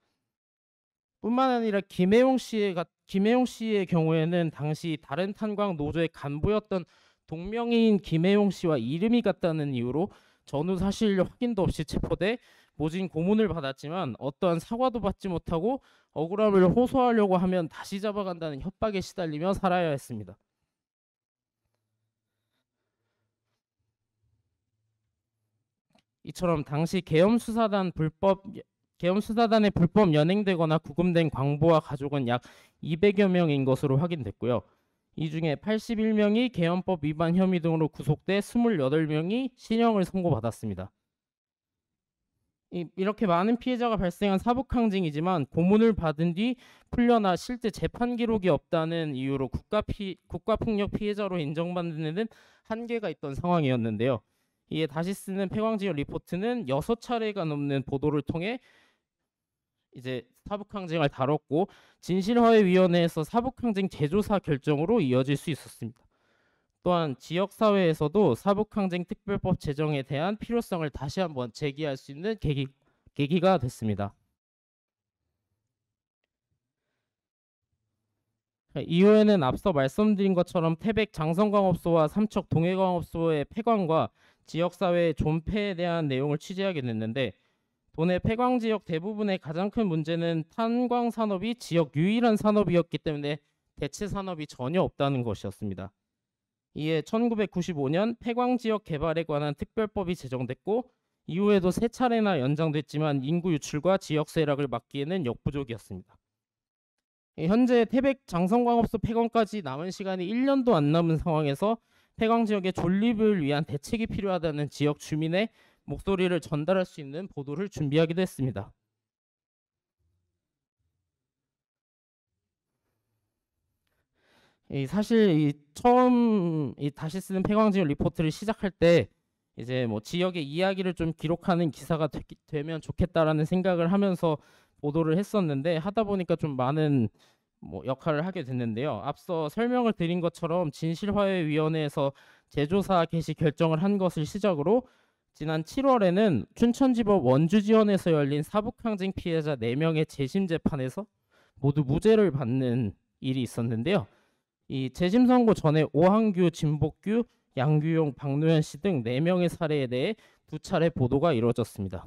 뿐만 아니라 김혜용 씨의 경우에는 당시 다른 탄광 노조의 간부였던 동명이인 김혜용 씨와 이름이 같다는 이유로 전후 사실 확인도 없이 체포돼 모진 고문을 받았지만 어떠한 사과도 받지 못하고 억울함을 호소하려고 하면 다시 잡아간다는 협박에 시달리며 살아야 했습니다. 이처럼 당시 계엄수사단에 불법 연행되거나 구금된 광부와 가족은 약 200여 명인 것으로 확인됐고요. 이 중에 81명이 계엄법 위반 혐의 등으로 구속돼 28명이 실형을 선고받았습니다. 이렇게 많은 피해자가 발생한 사북항쟁이지만 고문을 받은 뒤 풀려나 실제 재판 기록이 없다는 이유로 국가폭력 피해자로 인정받는 데는 한계가 있던 상황이었는데요. 이에 다시 쓰는 폐광지역 리포트는 6차례가 넘는 보도를 통해 이제 사북항쟁을 다뤘고 진실화해위원회에서 사북항쟁 재조사 결정으로 이어질 수 있었습니다. 또한 지역사회에서도 사북항쟁 특별법 제정에 대한 필요성을 다시 한번 제기할 수 있는 계기가 됐습니다. 이후에는 앞서 말씀드린 것처럼 태백 장성광업소와 삼척 동해광업소의 폐광과 지역사회의 존폐에 대한 내용을 취재하게 됐는데 도내 폐광 지역 대부분의 가장 큰 문제는 탄광 산업이 지역 유일한 산업이었기 때문에 대체 산업이 전혀 없다는 것이었습니다. 이에 1995년 폐광 지역 개발에 관한 특별법이 제정됐고 이후에도 3차례나 연장됐지만 인구 유출과 지역 쇠락을 막기에는 역부족이었습니다. 현재 태백 장성광업소 폐광까지 남은 시간이 1년도 안 남은 상황에서 폐광 지역의 존립을 위한 대책이 필요하다는 지역 주민의 목소리를 전달할 수 있는 보도를 준비하기도 했습니다. 사실 처음 다시 쓰는 폐광 지역 리포트를 시작할 때 이제 뭐 지역의 이야기를 좀 기록하는 기사가 되면 좋겠다라는 생각을 하면서 보도를 했었는데 하다 보니까 좀 많은 역할을 하게 됐는데요. 앞서 설명을 드린 것처럼 진실화해위원회에서 재조사 개시 결정을 한 것을 시작으로 지난 7월에는 춘천지법 원주지원에서 열린 사북항쟁 피해자 4명의 재심 재판에서 모두 무죄를 받는 일이 있었는데요. 이 재심 선고 전에 오한규, 진복규, 양규용, 박노현 씨 등 4명의 사례에 대해 2차례 보도가 이루어졌습니다.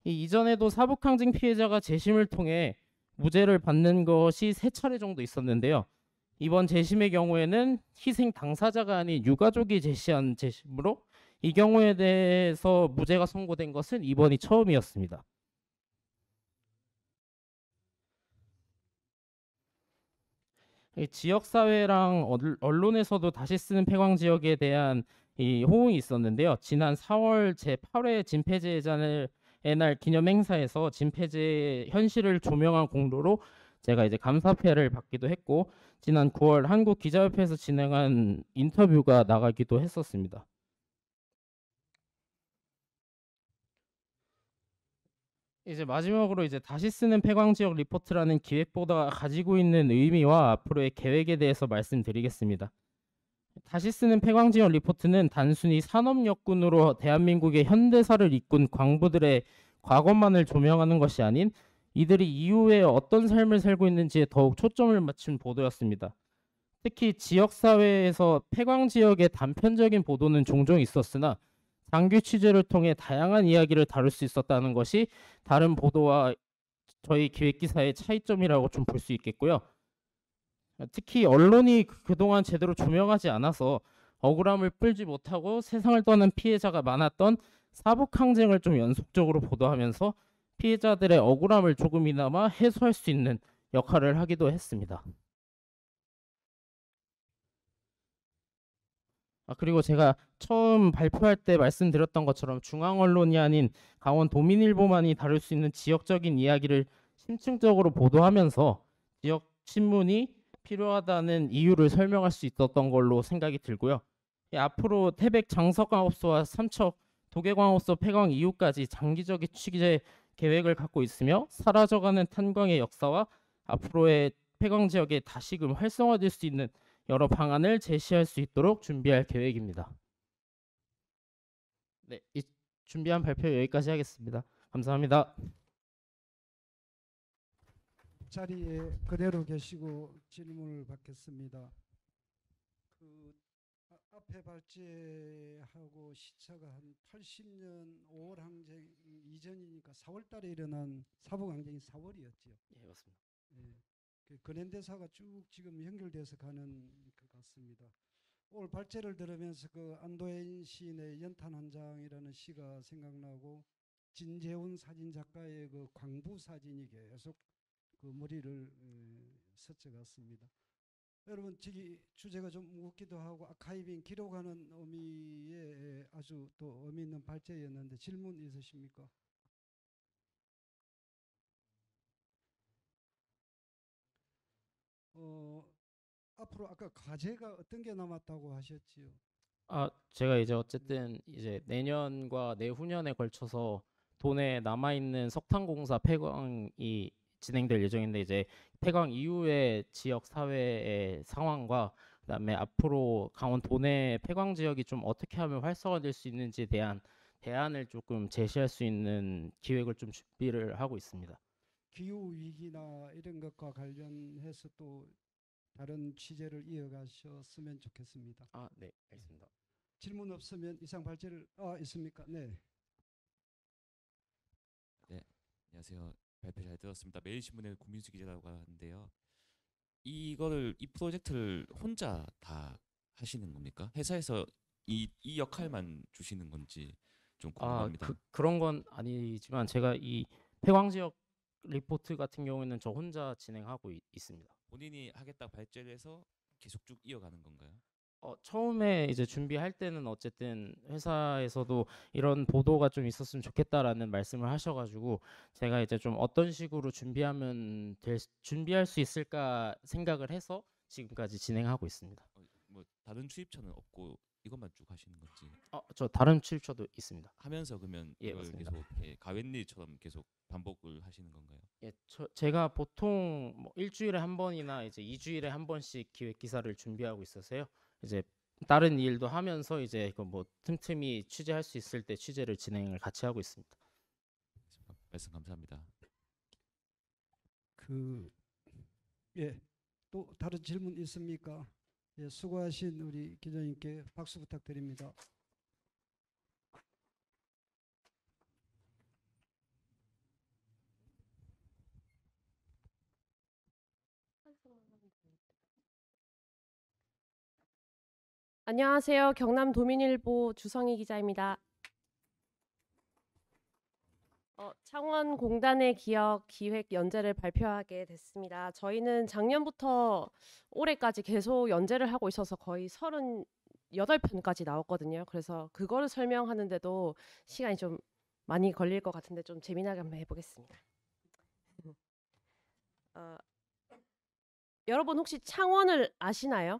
이전에도 사북항쟁 피해자가 재심을 통해 무죄를 받는 것이 3차례 정도 있었는데요. 이번 재심의 경우에는 희생 당사자가 아닌 유가족이 제시한 재심으로 이 경우에 대해서 무죄가 선고된 것은 이번이 처음이었습니다. 지역사회랑 언론에서도 다시 쓰는 폐광지역에 대한 호응이 있었는데요. 지난 4월 제8회 진폐제의 날 기념행사에서 진폐제의 현실을 조명한 공로로 제가 이제 감사패를 받기도 했고 지난 9월 한국기자협회에서 진행한 인터뷰가 나가기도 했었습니다. 이제 마지막으로 이제 다시 쓰는 폐광지역 리포트라는 기획보도가 가지고 있는 의미와 앞으로의 계획에 대해서 말씀드리겠습니다. 다시 쓰는 폐광지역 리포트는 단순히 산업역군으로 대한민국의 현대사를 이끈 광부들의 과거만을 조명하는 것이 아닌 이들이 이후에 어떤 삶을 살고 있는지에 더욱 초점을 맞춘 보도였습니다. 특히 지역사회에서 폐광지역의 단편적인 보도는 종종 있었으나 장기 취재를 통해 다양한 이야기를 다룰 수 있었다는 것이 다른 보도와 저희 기획기사의 차이점이라고 좀 볼 수 있겠고요. 특히 언론이 그동안 제대로 조명하지 않아서 억울함을 풀지 못하고 세상을 떠난 피해자가 많았던 사북항쟁을 좀 연속적으로 보도하면서 피해자들의 억울함을 조금이나마 해소할 수 있는 역할을 하기도 했습니다. 그리고 제가 처음 발표할 때 말씀드렸던 것처럼 중앙 언론이 아닌 강원 도민일보만이 다룰 수 있는 지역적인 이야기를 심층적으로 보도하면서 지역 신문이 필요하다는 이유를 설명할 수 있었던 걸로 생각이 들고요. 앞으로 태백 장성광업소와 삼척 도계광업소 폐광 이후까지 장기적인 취재 계획을 갖고 있으며 사라져가는 탄광의 역사와 앞으로의 폐광 지역에 다시금 활성화될 수 있는 여러 방안을 제시할 수 있도록 준비할 계획입니다. 네, 이 준비한 발표 여기까지 하겠습니다. 감사합니다. 자리에 그대로 계시고 질문을 받겠습니다. 앞에 발제하고 시차가 한 80년 5월 항쟁 이전이니까 4월 달에 일어난 사북 항쟁이 4월이었죠. 예, 맞습니다. 예. 그 근현대사가 쭉 지금 연결돼서 가는 것 같습니다. 오늘 발제를 들으면서 그 안도현 시인의 연탄 한 장이라는 시가 생각나고 진재훈 사진 작가의 그 광부 사진이 계속 그 머리를 스쳐갔습니다. 여러분, 저기 주제가 좀 무겁기도 하고 아카이빙 기록하는 의미에 아주 또 의미 있는 발제였는데 질문 있으십니까? 앞으로 아까 과제가 어떤 게 남았다고 하셨지요? 제가 이제 어쨌든 이제 내년과 내후년에 걸쳐서 돈에 남아 있는 석탄공사 폐광이 진행될 예정인데 이제 폐광 이후의 지역 사회의 상황과 그다음에 앞으로 강원 도내 폐광 지역이 좀 어떻게 하면 활성화될 수 있는지에 대한 대안을 조금 제시할 수 있는 기획을 좀 준비를 하고 있습니다. 기후 위기나 이런 것과 관련해서 또 다른 취재를 이어가셨으면 좋겠습니다. 네, 알겠습니다. 질문 없으면 이상 발제를 있습니까? 네. 네, 안녕하세요. 발표 잘 들었습니다. 매일신문의 구민수 기자라고 하는데요. 이 프로젝트를 혼자 다 하시는 겁니까? 회사에서 이 역할만 주시는 건지 좀 궁금합니다. 그런 건 아니지만 제가 이 폐광 지역 리포트 같은 경우에는 저 혼자 진행하고 있습니다. 본인이 하겠다 발제를 해서 계속 쭉 이어가는 건가요? 처음에 이제 준비할 때는 어쨌든 회사에서도 이런 보도가 좀 있었으면 좋겠다라는 말씀을 하셔가지고 제가 이제 좀 어떤 식으로 준비할 수 있을까 생각을 해서 지금까지 진행하고 있습니다. 뭐 다른 출입처는 없고 이것만 쭉 하시는 건지? 저 다른 출처도 있습니다. 하면서 그러면 예, 이걸 맞습니다. 계속 가웬일처럼 계속 반복을 하시는 건가요? 예, 제가 보통 뭐 일주일에 한 번이나 이제 2주일에 한 번씩 기획 기사를 준비하고 있어서요. 이제 다른 일도 하면서 이제 그 뭐 틈틈이 취재할 수 있을 때 취재를 진행을 같이 하고 있습니다. 말씀 감사합니다. 또 다른 질문 있습니까? 예, 수고하신 우리 기자님께 박수 부탁드립니다. 안녕하세요. 경남도민일보 주성희 기자입니다. 창원공단의 기억 기획 연재를 발표하게 됐습니다. 저희는 작년부터 올해까지 계속 연재를 하고 있어서 거의 38편까지 나왔거든요. 그래서 그거를 설명하는데도 시간이 좀 많이 걸릴 것 같은데 좀 재미나게 한번 해보겠습니다. 여러분 혹시 창원을 아시나요?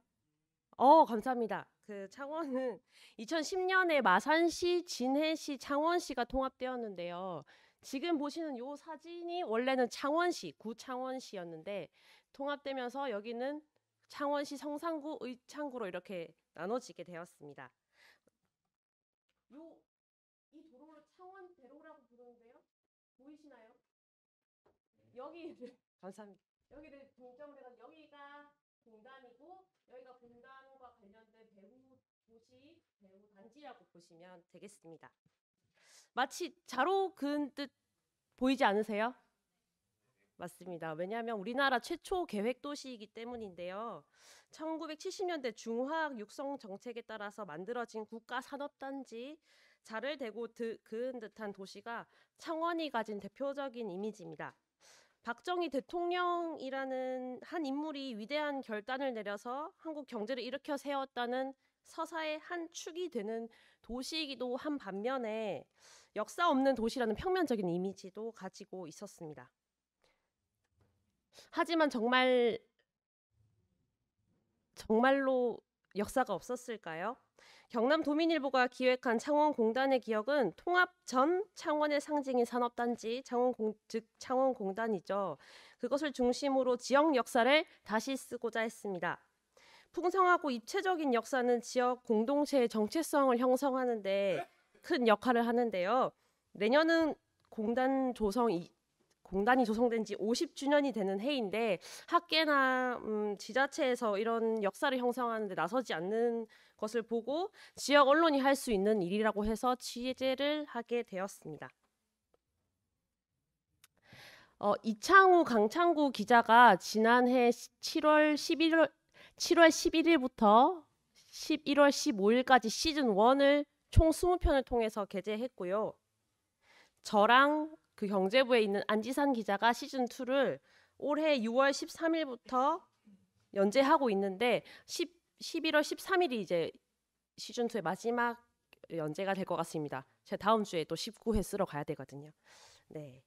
감사합니다. 그 창원은 2010년에 마산시, 진해시, 창원시가 통합되었는데요. 지금 보시는 요 사진이 원래는 창원시, 구창원시였는데 통합되면서 여기는 창원시 성산구, 의창구로 이렇게 나눠지게 되었습니다. 이 도로를 창원대로라고 부르는데요. 보이시나요? 여기 감사합니다. 여기를 동점을 해서 여기가 공단이고 여기가 공단과 관련된 배후 도시, 배후 단지라고 보시면 되겠습니다. 마치 자로 그은 듯 보이지 않으세요? 맞습니다. 왜냐하면 우리나라 최초 계획 도시이기 때문인데요. 1970년대 중화학 육성 정책에 따라서 만들어진 국가 산업단지 자를 대고 그은 듯한 도시가 창원이 가진 대표적인 이미지입니다. 박정희 대통령이라는 한 인물이 위대한 결단을 내려서 한국 경제를 일으켜 세웠다는 서사의 한 축이 되는 도시이기도 한 반면에 역사 없는 도시라는 평면적인 이미지도 가지고 있었습니다. 하지만 정말로 역사가 없었을까요? 경남도민일보가 기획한 창원공단의 기억은 통합 전 창원의 상징인 산업단지 즉 창원공단이죠. 그것을 중심으로 지역 역사를 다시 쓰고자 했습니다. 풍성하고 입체적인 역사는 지역 공동체의 정체성을 형성하는 데 큰 역할을 하는데요. 내년은 공단 공단이 조성된 지 50주년이 되는 해인데 학계나 지자체에서 이런 역사를 형성하는 데 나서지 않는 것을 보고 지역 언론이 할 수 있는 일이라고 해서 취재를 하게 되었습니다. 이창우 강창구 기자가 지난해 7월 11일부터 11월 15일까지 시즌 1을 총 20편을 통해서 게재했고요. 저랑 그 경제부에 있는 안지산 기자가 시즌 2를 올해 6월 13일부터 연재하고 있는데 11월 13일이 이제 시즌 2의 마지막 연재가 될 것 같습니다. 제가 다음 주에 또 19회 쓰러 가야 되거든요. 네.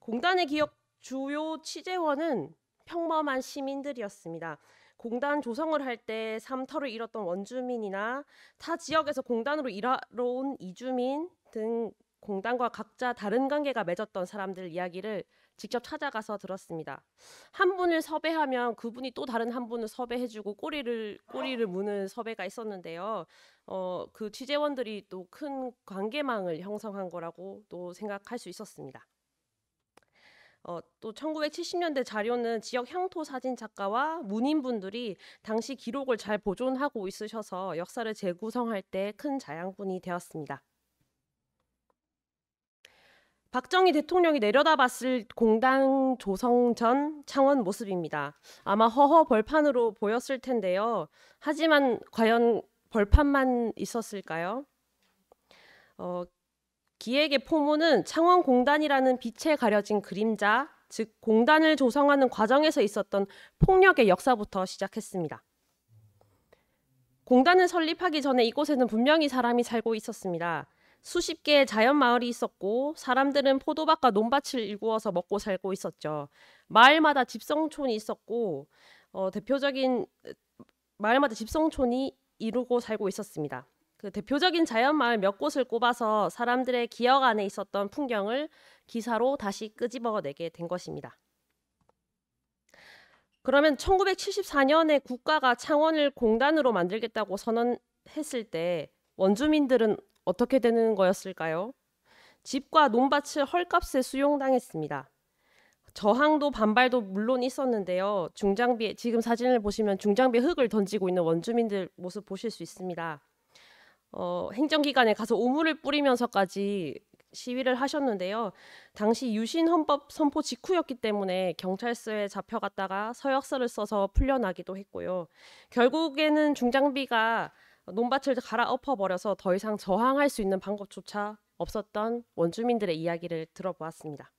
공단의 기억 주요 취재원은 평범한 시민들이었습니다. 공단 조성을 할 때 삶터를 잃었던 원주민이나 타 지역에서 공단으로 일하러 온 이주민 등 공단과 각자 다른 관계가 맺었던 사람들 이야기를 직접 찾아가서 들었습니다. 한 분을 섭외하면 그분이 또 다른 한 분을 섭외해주고 꼬리를 무는 섭외가 있었는데요. 그 취재원들이 또 큰 관계망을 형성한 거라고 또 생각할 수 있었습니다. 또 1970년대 자료는 지역 향토 사진 작가와 문인분들이 당시 기록을 잘 보존하고 있으셔서 역사를 재구성할 때 큰 자양분이 되었습니다. 박정희 대통령이 내려다봤을 공단 조성 전 창원 모습입니다. 아마 허허 벌판으로 보였을 텐데요. 하지만 과연 벌판만 있었을까요? 기획의 포문은 창원 공단이라는 빛에 가려진 그림자, 즉 공단을 조성하는 과정에서 있었던 폭력의 역사부터 시작했습니다. 공단을 설립하기 전에 이곳에는 분명히 사람이 살고 있었습니다. 수십 개의 자연 마을이 있었고 사람들은 포도밭과 논밭을 일구어서 먹고 살고 있었죠. 마을마다 집성촌이 있었고 대표적인 마을마다 집성촌이 이루고 살고 있었습니다. 그 대표적인 자연 마을 몇 곳을 꼽아서 사람들의 기억 안에 있었던 풍경을 기사로 다시 끄집어내게 된 것입니다. 그러면 1974년에 국가가 창원을 공단으로 만들겠다고 선언했을 때 원주민들은 어떻게 되는 거였을까요? 집과 논밭을 헐값에 수용당했습니다. 저항도 반발도 물론 있었는데요. 중장비에 지금 사진을 보시면 중장비에 흙을 던지고 있는 원주민들 모습 보실 수 있습니다. 행정기관에 가서 오물을 뿌리면서까지 시위를 하셨는데요. 당시 유신 헌법 선포 직후였기 때문에 경찰서에 잡혀갔다가 서역서를 써서 풀려나기도 했고요. 결국에는 중장비가 논밭을 갈아엎어 버려서 더 이상 저항할 수 있는 방법조차 없었던 원주민들의 이야기를 들어보았습니다.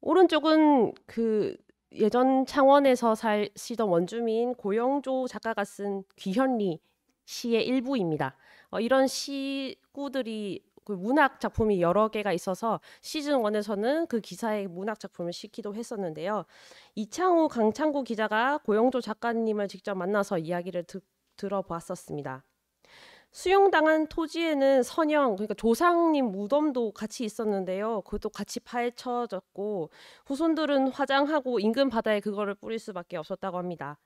오른쪽은 그 예전 창원에서 살시던 원주민 고영조 작가가 쓴 귀현리 시의 일부입니다. 이런 시구들이 그 문학 작품이 여러 개가 있어서 시즌 1에서는 그 기사에 문학 작품을 싣기도 했었는데요. 이창우 강창구 기자가 고영조 작가님을 직접 만나서 이야기를 들어보았었습니다. 수용당한 토지에는 선영, 그러니까 조상님 무덤도 같이 있었는데요. 그것도 같이 파헤쳐졌고 후손들은 화장하고 인근 바다에 그거를 뿌릴 수밖에 없었다고 합니다.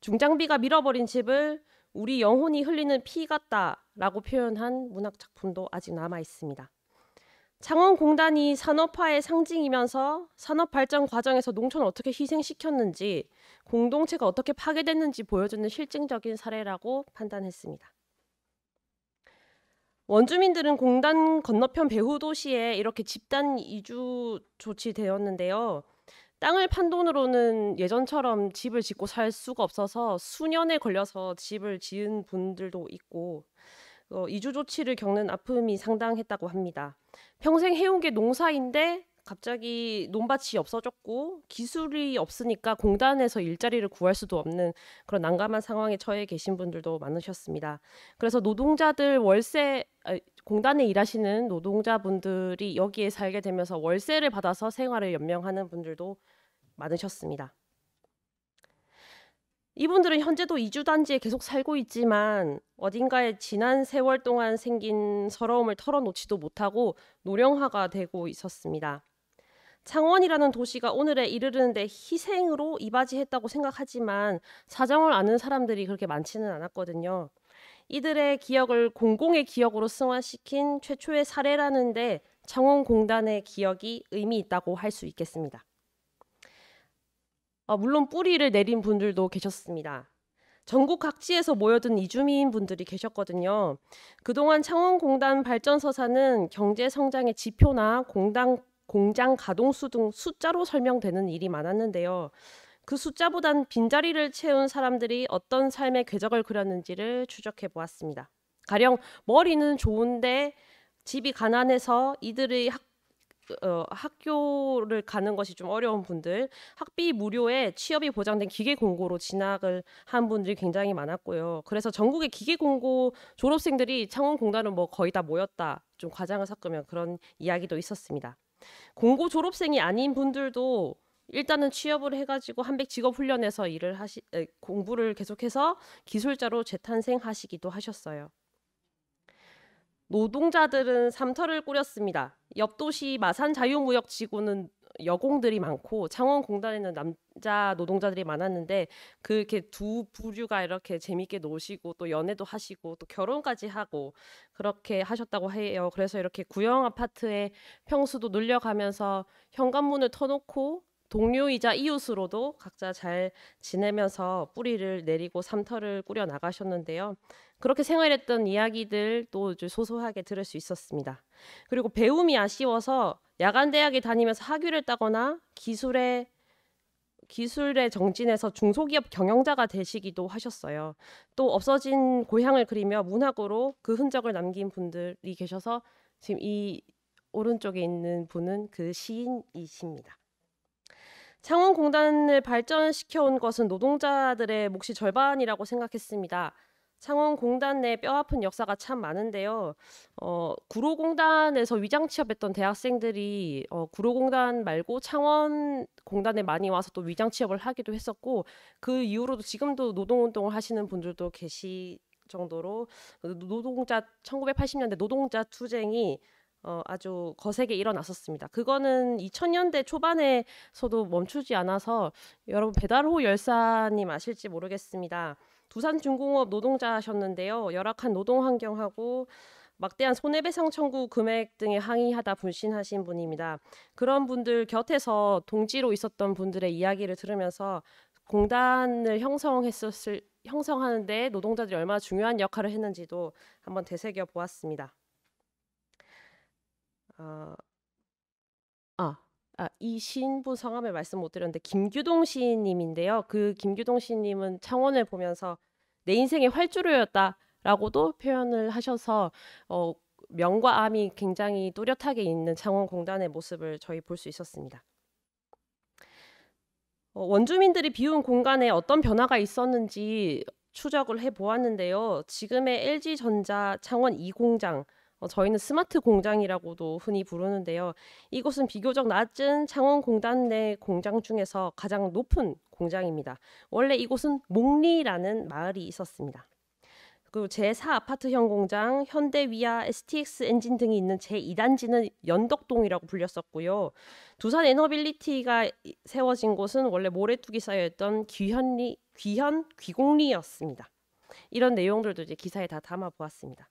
중장비가 밀어버린 집을 우리 영혼이 흘리는 피 같다라고 표현한 문학 작품도 아직 남아 있습니다. 창원공단이 산업화의 상징이면서 산업 발전 과정에서 농촌을 어떻게 희생시켰는지, 공동체가 어떻게 파괴됐는지 보여주는 실증적인 사례라고 판단했습니다. 원주민들은 공단 건너편 배후도시에 이렇게 집단 이주 조치되었는데요. 땅을 판 돈으로는 예전처럼 집을 짓고 살 수가 없어서 수년에 걸려서 집을 지은 분들도 있고 이주 조치를 겪는 아픔이 상당했다고 합니다. 평생 해온 게 농사인데 갑자기 논밭이 없어졌고 기술이 없으니까 공단에서 일자리를 구할 수도 없는 그런 난감한 상황에 처해 계신 분들도 많으셨습니다. 그래서 노동자들 공단에 일하시는 노동자분들이 여기에 살게 되면서 월세를 받아서 생활을 연명하는 분들도 많으셨습니다. 이분들은 현재도 이주단지에 계속 살고 있지만 어딘가에 지난 세월 동안 생긴 서러움을 털어놓지도 못하고 노령화가 되고 있었습니다. 창원이라는 도시가 오늘에 이르르는데 희생으로 이바지했다고 생각하지만 사정을 아는 사람들이 그렇게 많지는 않았거든요. 이들의 기억을 공공의 기억으로 승화시킨 최초의 사례라는데 창원공단의 기억이 의미 있다고 할 수 있겠습니다. 물론 뿌리를 내린 분들도 계셨습니다. 전국 각지에서 모여든 이주민 분들이 계셨거든요. 그동안 창원공단 발전서사는 경제 성장의 지표나 공장 가동수 등 숫자로 설명되는 일이 많았는데요. 그 숫자보단 빈자리를 채운 사람들이 어떤 삶의 궤적을 그렸는지를 추적해 보았습니다. 가령 머리는 좋은데 집이 가난해서 이들의 학교를 가는 것이 좀 어려운 분들, 학비 무료에 취업이 보장된 기계공고로 진학을 한 분들이 굉장히 많았고요. 그래서 전국의 기계공고 졸업생들이 창원공단은 뭐 거의 다 모였다, 좀 과장을 섞으면 그런 이야기도 있었습니다. 공고 졸업생이 아닌 분들도 일단은 취업을 해가지고 한백 직업훈련에서 공부를 계속해서 기술자로 재탄생하시기도 하셨어요. 노동자들은 삼터를 꾸렸습니다. 옆 도시 마산 자유무역지구는 여공들이 많고 창원공단에는 남자 노동자들이 많았는데 그렇게 두 부류가 이렇게 재밌게 노시고 또 연애도 하시고 또 결혼까지 하고 그렇게 하셨다고 해요. 그래서 이렇게 구형 아파트의 평수도 늘려가면서 현관문을 터놓고 동료이자 이웃으로도 각자 잘 지내면서 뿌리를 내리고 삼터를 꾸려 나가셨는데요. 그렇게 생활했던 이야기들도 소소하게 들을 수 있었습니다. 그리고 배움이 아쉬워서 야간 대학에 다니면서 학위를 따거나 기술에 정진해서 중소기업 경영자가 되시기도 하셨어요. 또 없어진 고향을 그리며 문학으로 그 흔적을 남긴 분들이 계셔서 지금 이 오른쪽에 있는 분은 그 시인이십니다. 창원공단을 발전시켜온 것은 노동자들의 몫이 절반이라고 생각했습니다. 창원공단 내 뼈아픈 역사가 참 많은데요. 구로공단에서 위장 취업했던 대학생들이 구로공단 말고 창원공단에 많이 와서 또 위장 취업을 하기도 했었고 그 이후로도 지금도 노동운동을 하시는 분들도 계시 정도로 1980년대 노동자 투쟁이 아주 거세게 일어났었습니다. 그거는 2000년대 초반에서도 멈추지 않아서 여러분 배달호 열사님 아실지 모르겠습니다. 두산중공업 노동자셨는데요. 열악한 노동 환경하고 막대한 손해배상 청구 금액 등에 항의하다 분신하신 분입니다. 그런 분들 곁에서 동지로 있었던 분들의 이야기를 들으면서 공단을 형성하는데 노동자들이 얼마나 중요한 역할을 했는지도 한번 되새겨 보았습니다. 이 시인분 성함을 말씀 못 드렸는데 김규동 시인님인데요. 그 김규동 시인님은 창원을 보면서 내 인생의 활주로였다라고도 표현을 하셔서 명과 암이 굉장히 뚜렷하게 있는 창원공단의 모습을 저희 볼 수 있었습니다. 원주민들이 비운 공간에 어떤 변화가 있었는지 추적을 해보았는데요. 지금의 LG전자 창원 2공장, 저희는 스마트 공장이라고도 흔히 부르는데요. 이곳은 비교적 낮은 창원공단 내 공장 중에서 가장 높은 공장입니다. 원래 이곳은 목리라는 마을이 있었습니다. 그리고 제4 아파트형 공장, 현대위아, STX 엔진 등이 있는 제2단지는 연덕동이라고 불렸었고요. 두산 에너빌리티가 세워진 곳은 원래 모래뚝이 쌓여있던 귀공리였습니다. 이런 내용들도 이제 기사에 다 담아보았습니다.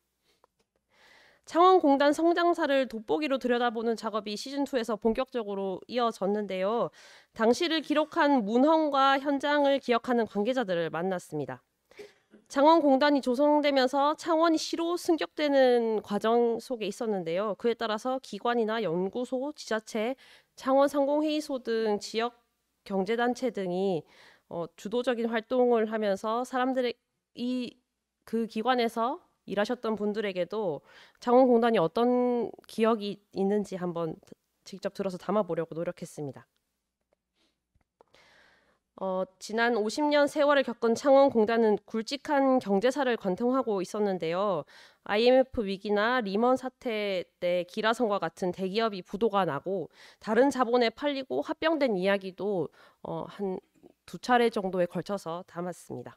창원공단 성장사를 돋보기로 들여다보는 작업이 시즌2에서 본격적으로 이어졌는데요. 당시를 기록한 문헌과 현장을 기억하는 관계자들을 만났습니다. 창원공단이 조성되면서 창원이 시로 승격되는 과정 속에 있었는데요. 그에 따라서 기관이나 연구소, 지자체, 창원상공회의소 등 지역 경제단체 등이 주도적인 활동을 하면서 사람들의 그 기관에서 일하셨던 분들에게도 창원공단이 어떤 기억이 있는지 한번 직접 들어서 담아보려고 노력했습니다. 지난 50년 세월을 겪은 창원공단은 굵직한 경제사를 관통하고 있었는데요. IMF 위기나 리먼 사태 때 기라성과 같은 대기업이 부도가 나고 다른 자본에 팔리고 합병된 이야기도 한 2차례 정도에 걸쳐서 담았습니다.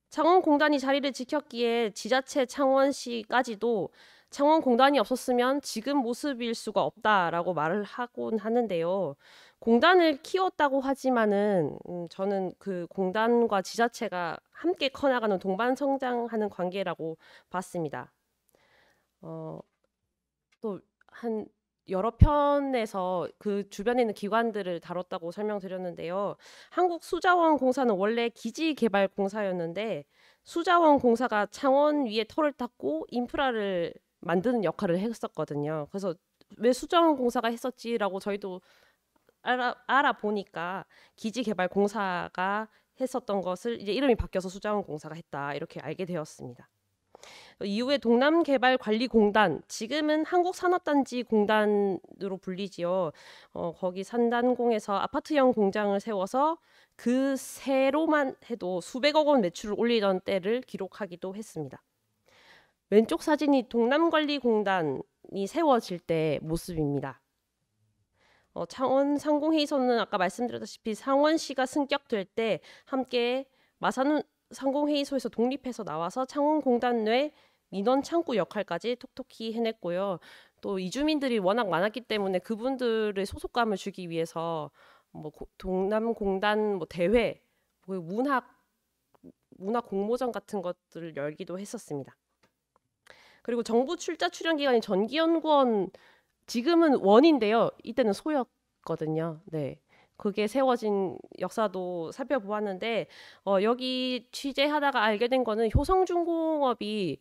창원공단이 자리를 지켰기에 지자체 창원시까지도 창원공단이 없었으면 지금 모습일 수가 없다라고 말을 하곤 하는데요. 공단을 키웠다고 하지만은 저는 그 공단과 지자체가 함께 커나가는 동반 성장하는 관계라고 봤습니다. 또 한 여러 편에서 그 주변에 있는 기관들을 다뤘다고 설명드렸는데요. 한국수자원공사는 원래 기지개발공사였는데 수자원공사가 창원 위에 터를 탔고 인프라를 만드는 역할을 했었거든요. 그래서 왜 수자원공사가 했었지라고 저희도 알아보니까 기지개발공사가 했었던 것을 이제 이름이 바뀌어서 수자원공사가 했다 이렇게 알게 되었습니다. 이후에 동남개발관리공단, 지금은 한국산업단지공단으로 불리지요. 거기 산단공에서 아파트형 공장을 세워서 그 세로만 해도 수백억 원 매출을 올리던 때를 기록하기도 했습니다. 왼쪽 사진이 동남관리공단이 세워질 때 모습입니다. 창원 상공회의소는 아까 말씀드렸다시피 상원시가 승격될 때 함께 마산 상공회의소에서 독립해서 나와서 창원공단 내 민원 창구 역할까지 톡톡히 해냈고요. 또 이주민들이 워낙 많았기 때문에 그분들의 소속감을 주기 위해서 뭐 동남공단 뭐 대회, 뭐 문학 공모전 같은 것들을 열기도 했었습니다. 그리고 정부 출자 출연 기관이 전기연구원, 지금은 원인데요. 이때는 소였거든요. 네. 그게 세워진 역사도 살펴보았는데 여기 취재하다가 알게 된 거는 효성중공업이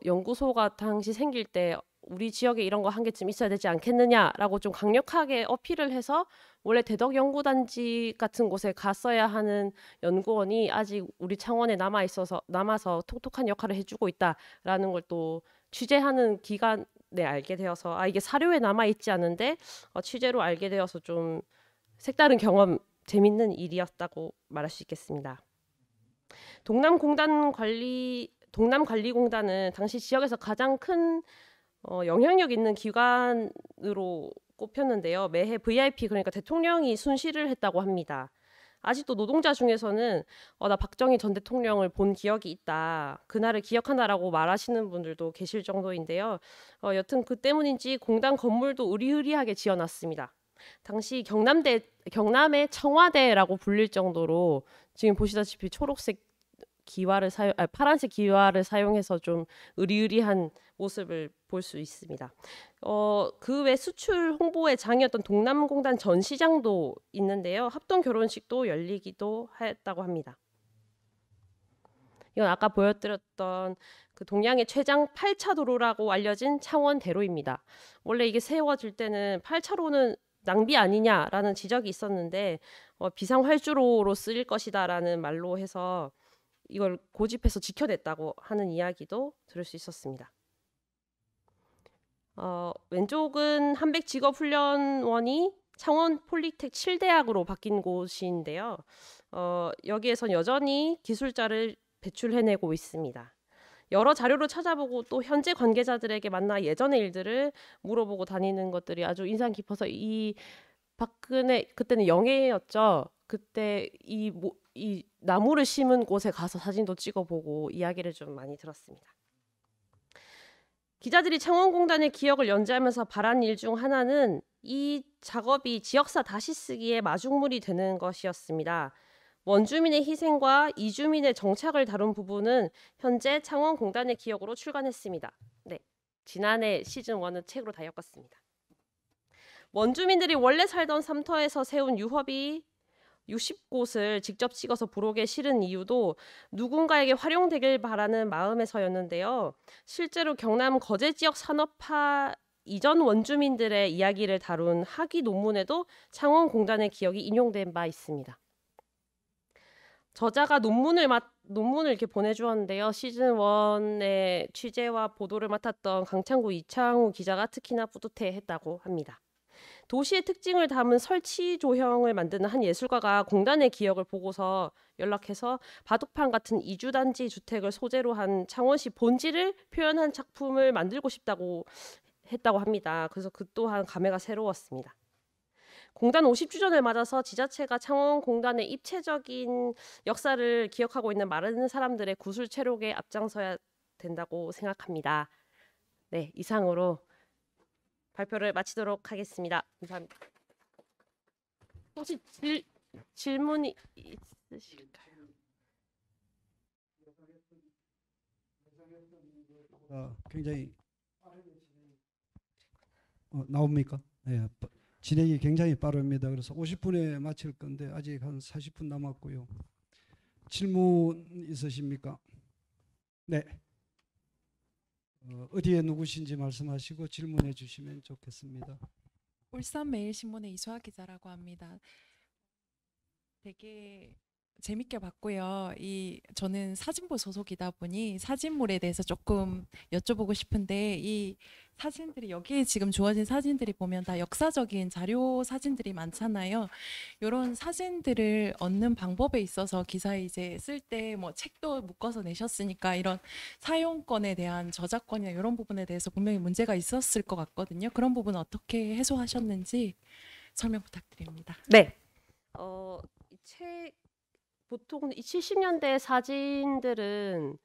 연구소가 당시 생길 때 우리 지역에 이런 거 한 개쯤 있어야 되지 않겠느냐라고 좀 강력하게 어필을 해서 원래 대덕연구단지 같은 곳에 갔어야 하는 연구원이 아직 우리 창원에 남아서 톡톡한 역할을 해주고 있다라는 걸 또 취재하는 기간에 알게 되어서 이게 사료에 남아 있지 않은데 취재로 알게 되어서 좀 색다른 경험, 재밌는 일이었다고 말할 수 있겠습니다. 동남관리공단은 당시 지역에서 가장 큰 영향력 있는 기관으로 꼽혔는데요. 매해 VIP, 그러니까 대통령이 순시를 했다고 합니다. 아직도 노동자 중에서는 나 박정희 전 대통령을 본 기억이 있다, 그날을 기억한다라고 말하시는 분들도 계실 정도인데요. 여튼 그 때문인지 공단 건물도 으리으리하게 지어놨습니다. 당시 경남의 청와대라고 불릴 정도로 지금 보시다시피 초록색 파란색 기와를 사용해서 좀 으리으리한 모습을 볼 수 있습니다. 그 외 수출 홍보의 장이었던 동남공단 전시장도 있는데요. 합동 결혼식도 열리기도 했다고 합니다. 이건 아까 보여드렸던 그 동양의 최장 8차 도로라고 알려진 창원대로입니다. 원래 이게 세워질 때는 8차로는 낭비 아니냐라는 지적이 있었는데 비상활주로로 쓰일 것이다라는 말로 해서 이걸 고집해서 지켜냈다고 하는 이야기도 들을 수 있었습니다. 왼쪽은 한백직업훈련원이 창원 폴리텍 7대학으로 바뀐 곳인데요. 여기에선 여전히 기술자를 배출해내고 있습니다. 여러 자료를 찾아보고 또 현재 관계자들에게 만나 예전의 일들을 물어보고 다니는 것들이 아주 인상 깊어서 이 박근혜, 그때는 영해였죠. 그때 이 나무를 심은 곳에 가서 사진도 찍어보고 이야기를 좀 많이 들었습니다. 기자들이 창원공단의 기억을 연재하면서 바란 일 중 하나는 이 작업이 지역사 다시 쓰기에 마중물이 되는 것이었습니다. 원주민의 희생과 이주민의 정착을 다룬 부분은 현재 창원공단의 기억으로 출간했습니다. 네, 지난해 시즌 1은 책으로 다 엮었습니다. 원주민들이 원래 살던 삼터에서 세운 유허비 60곳을 직접 찍어서 부록에 실은 이유도 누군가에게 활용되길 바라는 마음에서였는데요. 실제로 경남 거제 지역 산업화 이전 원주민들의 이야기를 다룬 학위 논문에도 창원공단의 기억이 인용된 바 있습니다. 저자가 논문을 이렇게 보내주었는데요. 시즌 1의 취재와 보도를 맡았던 강창구 이창우 기자가 특히나 뿌듯해했다고 합니다. 도시의 특징을 담은 설치 조형을 만드는 한 예술가가 공단의 기억을 보고서 연락해서 바둑판 같은 이주단지 주택을 소재로 한 창원시 본질을 표현한 작품을 만들고 싶다고 했다고 합니다. 그래서 그 또한 감회가 새로웠습니다. 공단 50주년을 맞아서 지자체가 창원공단의 입체적인 역사를 기억하고 있는 많은 사람들의 구술 체력에 앞장서야 된다고 생각합니다. 네, 이상으로 발표를 마치도록 하겠습니다. 감사합니다. 혹시 질문이 있으실까요? 굉장히 나옵니까? 네, 진행이 굉장히 빠릅니다. 그래서 50분에 마칠 건데 아직 한 40분 남았고요. 질문 있으십니까? 네. 어디에 누구신지 말씀하시고 질문해 주시면 좋겠습니다. 울산매일신문의 이수아 기자라고 합니다. 되게 재밌게 봤고요. 저는 사진부 소속이다 보니 사진물에 대해서 조금 여쭤보고 싶은데, 이 사진들이 여기에 지금 주어진 사진들이 보면 다 역사적인 자료 사진들이 많잖아요. 이런 사진들을 얻는 방법에 있어서 기사에 이제 쓸 때 뭐 책도 묶어서 내셨으니까 이런 사용권에 대한 저작권이나 이런 부분에 대해서 분명히 문제가 있었을 것 같거든요. 그런 부분 어떻게 해소하셨는지 설명 부탁드립니다. 네. 이 책 보통 이 70년대 사진들은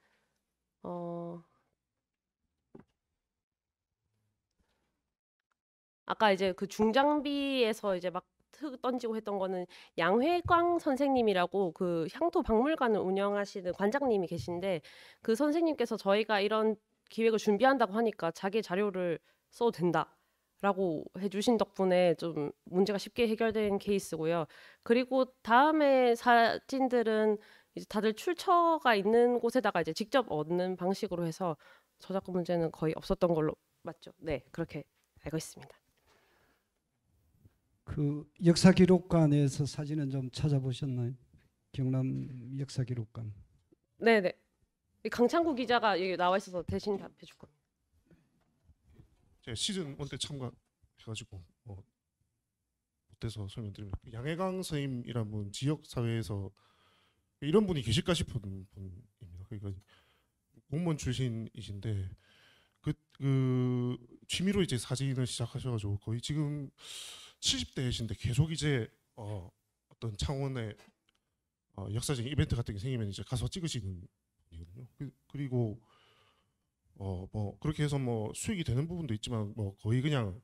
아까 이제 그 중장비에서 이제 막 던지고 했던 거는 양회광 선생님이라고 그 향토 박물관을 운영하시는 관장님이 계신데, 그 선생님께서 저희가 이런 기획을 준비한다고 하니까 자기 자료를 써도 된다라고 해주신 덕분에 좀 문제가 쉽게 해결된 케이스고요. 그리고 다음에 사진들은 이제 다들 출처가 있는 곳에다가 이제 직접 얻는 방식으로 해서 저작권 문제는 거의 없었던 걸로 맞죠? 네, 그렇게 알고 있습니다. 그 역사기록관에서 사진은 좀 찾아보셨나요? 경남 역사기록관. 네네. 강창구 기자가 여기 나와 있어서 대신 답해 줄 겁니다. 제가 시즌 1 때 참가해가지고 못돼서 설명드리면, 양해강 선생님이란 분 지역 사회에서 이런 분이 계실까 싶은 분입니다. 그러니까 공무원 출신이신데 그 취미로 이제 사진을 시작하셔가지고 거의 지금 70대이신데 계속 이제 어떤 창원의 역사적인 이벤트 같은 게 생기면 이제 가서 찍으시는 분이거든요. 그리고 뭐 그렇게 해서 뭐 수익이 되는 부분도 있지만 뭐 거의 그냥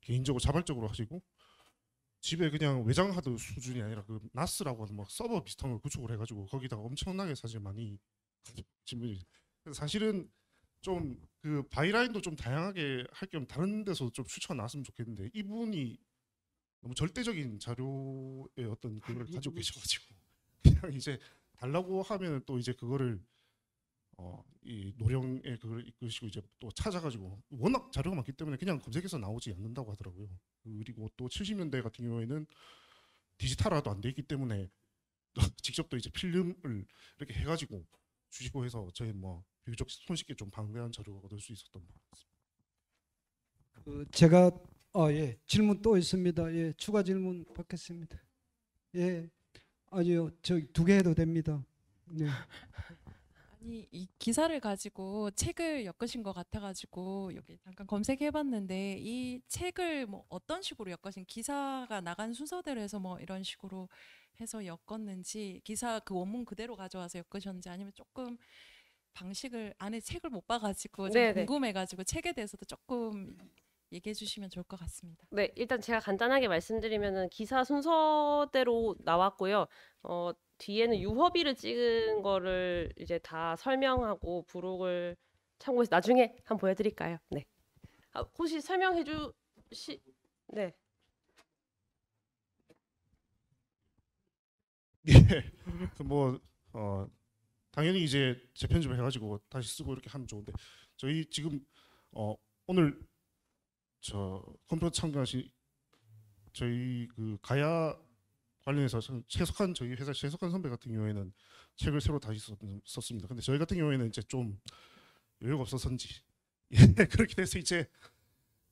개인적으로 자발적으로 하시고, 집에 그냥 외장하드 수준이 아니라 그 나스라고 하는 막 서버 비슷한 걸 구축을 해가지고 거기다가 엄청나게 사실 많이 가진 분이. 그래서 사실은 좀 그 바이라인도 좀 다양하게 할 겸 다른 데서 좀 추천 나왔으면 좋겠는데, 이분이 너무 절대적인 자료의 어떤 그걸 가지고 계셔가지고 그냥 이제 달라고 하면 또 이제 그거를 이 노령에 그걸 이끄시고 이제 또 찾아가지고, 워낙 자료가 많기 때문에 그냥 검색해서 나오지 않는다고 하더라고요. 그리고 또 70년대 같은 경우에는 디지털화도 안 돼 있기 때문에 직접 또 이제 필름을 이렇게 해가지고 주시고 해서 저희 뭐 비교적 손쉽게 좀 방대한 자료가 얻을 수 있었던 것 같습니다. 제가 예, 질문 또 있습니다. 예, 추가 질문 받겠습니다. 예, 아니요, 저 2개 해도 됩니다. 네. 아니, 이 기사를 가지고 책을 엮으신 것 같아가지고 여기 잠깐 검색해봤는데, 이 책을 뭐 어떤 식으로 엮으신, 기사가 나간 순서대로 해서 뭐 이런 식으로 해서 엮었는지, 기사 그 원문 그대로 가져와서 엮으셨는지, 아니면 조금 방식을, 안에 책을 못 봐가지고 좀 네네. 궁금해가지고 책에 대해서도 조금 얘기해 주시면 좋을 것 같습니다. 네, 일단 제가 간단하게 말씀드리면은 기사 순서대로 나왔고요. 뒤에는 유허비를 찍은 거를 이제 다 설명하고 부록을 참고해서 나중에 한번 보여드릴까요? 네. 혹시 설명해 네. 예, 뭐 당연히 이제 재편집을 해가지고 다시 쓰고 이렇게 하면 좋은데, 저희 지금 오늘 저 컴퓨터 참가하신 저희 그 가야 관련해서 최석한, 저희 회사 최석한 선배 같은 경우에는 책을 새로 다시 썼습니다. 근데 저희 같은 경우에는 이제 좀 여유가 없어서인지 그렇게 돼서 이제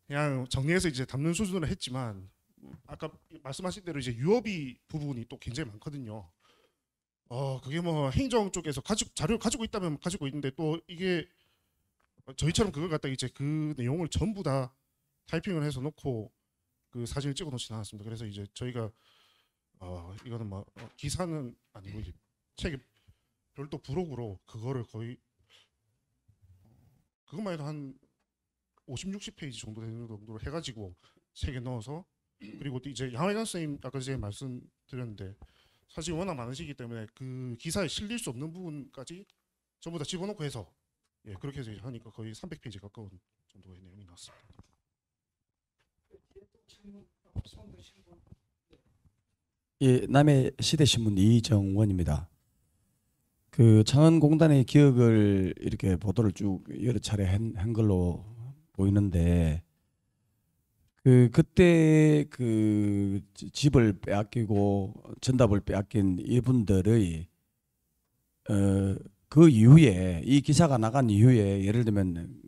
그냥 정리해서 이제 담는 수준으로 했지만, 아까 말씀하신 대로 이제 유업이 부분이 또 굉장히 많거든요. 그게 뭐 행정 쪽에서 자료를 가지고 있다면 가지고 있는데, 또 이게 저희처럼 그걸 갖다 이제 그 내용을 전부 다 타이핑을 해서 놓고 그 사진을 찍어 놓지는 않았습니다. 그래서 이제 저희가 이거는 뭐 기사는 아니고 이제 책에 별도 부록으로 그거를 거의 그것만 해도 한 50, 60페이지 정도 되는 정도로 해가지고 책에 넣어서 그리고 또 이제 양회관 선생님 아까 제가 말씀드렸는데 사실 워낙 많으시기 때문에 그 기사에 실릴 수 없는 부분까지 전부 다 집어넣고 해서 예 그렇게 해서 하니까 거의 300페이지 가까운 정도의 내용이 나왔습니다. 예, 남해 시대신문 이정원입니다. 그 창원공단의 기억을 이렇게 보도를 쭉 여러 차례 한 걸로 보이는데 그때 그 집을 빼앗기고 전답을 빼앗긴 이분들의 그 이후에 이 기사가 나간 이후에 예를 들면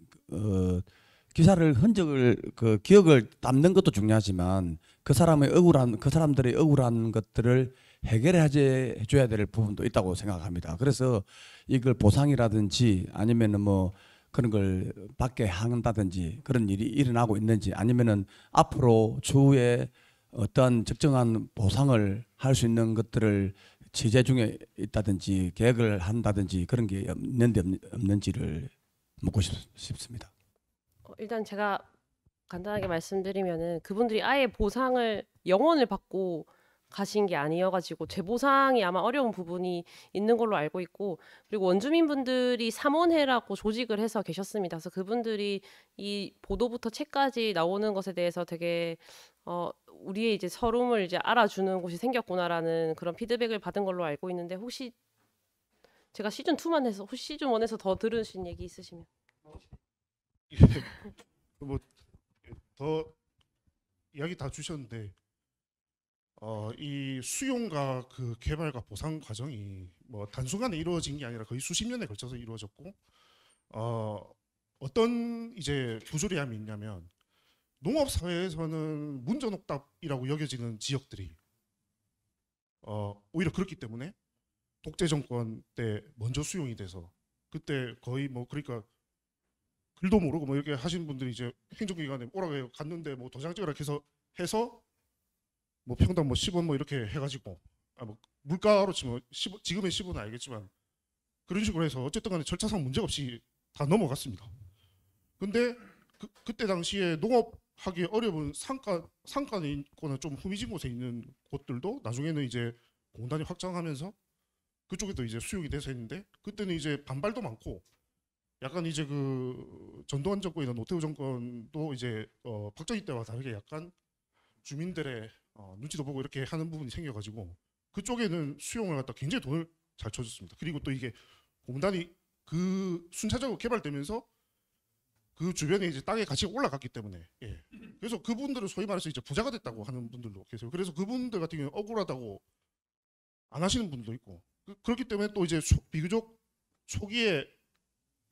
기사를 흔적을 그 기억을 담는 것도 중요하지만 그 사람들의 억울한 것들을 해결해줘야 될 부분도 있다고 생각합니다. 그래서 이걸 보상이라든지 아니면은 뭐 그런 걸 받게 한다든지 그런 일이 일어나고 있는지 아니면은 앞으로 추후에 어떠한 적정한 보상을 할 수 있는 것들을 제재 중에 있다든지 계획을 한다든지 그런 게 있는지 없는지를 묻고 싶습니다. 일단 제가 간단하게 말씀드리면은 그분들이 아예 보상을 영원을 받고 가신 게 아니어가지고 재보상이 아마 어려운 부분이 있는 걸로 알고 있고 그리고 원주민분들이 삼원회라고 조직을 해서 계셨습니다. 그래서 그분들이 이 보도부터 책까지 나오는 것에 대해서 되게 우리의 이제 서름을 이제 알아주는 곳이 생겼구나라는 그런 피드백을 받은 걸로 알고 있는데 혹시 제가 시즌 2만 해서 혹시 시즌 1에서 더 들으신 얘기 있으시면 뭐 더 이야기 다 주셨는데 이 수용과 그 개발과 보상 과정이 뭐 단순간에 이루어진 게 아니라 거의 수십 년에 걸쳐서 이루어졌고 어떤 이제 부조리함이 있냐면 농업 사회에서는 문전옥답이라고 여겨지는 지역들이 오히려 그렇기 때문에 독재 정권 때 먼저 수용이 돼서 그때 거의 뭐 그러니까 글도 모르고 뭐 이렇게 하시는 분들이 이제 행정기관에 오라고 해요. 갔는데 뭐 도장 찍으라 해서 뭐 평당 뭐 10원 뭐 이렇게 해가지고 뭐 물가로 치면 지금의 10원은 알겠지만 그런 식으로 해서 어쨌든 간에 절차상 문제 없이 다 넘어갔습니다. 근데 그때 당시에 농업하기 어려운 상가에 있거나 좀 후미진 곳에 있는 곳들도 나중에는 이제 공단이 확장하면서 그쪽에도 이제 수용이 돼서 했는데 그때는 이제 반발도 많고 약간 이제 그 전두환 정권이나 노태우 정권도 이제 박정희 때와 다르게 약간 주민들의 눈치도 보고 이렇게 하는 부분이 생겨가지고 그쪽에는 수용을 갖다 굉장히 돈을 잘 쳐줬습니다. 그리고 또 이게 공단이 그 순차적으로 개발되면서 그 주변에 이제 땅의 가치가 올라갔기 때문에 예. 그래서 그분들은 소위 말해서 이제 부자가 됐다고 하는 분들도 계세요. 그래서 그분들 같은 경우는 억울하다고 안 하시는 분도 있고 그렇기 때문에 또 이제 비교적 초기에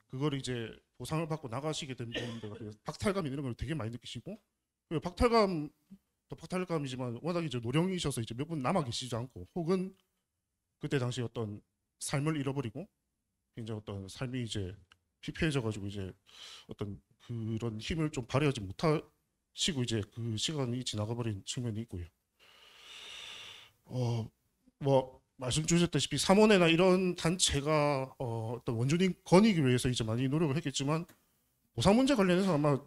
그걸 이제 보상을 받고 나가시게 된 분들 같은 박탈감 이런 걸 되게 많이 느끼시고 박탈감이지만 워낙 이제 노령이셔서 이제 몇 분 남아 계시지 않고 혹은 그때 당시 어떤 삶을 잃어버리고 이제 어떤 삶이 이제 피폐해져가지고 이제 어떤 그런 힘을 좀 발휘하지 못하시고 이제 그 시간이 지나가 버린 측면이 있고요. 뭐 말씀 주셨다시피 삼원회나 이런 단체가 어떤 원주민 권익을 위해서 이제 많이 노력을 했겠지만 보상 문제 관련해서 아마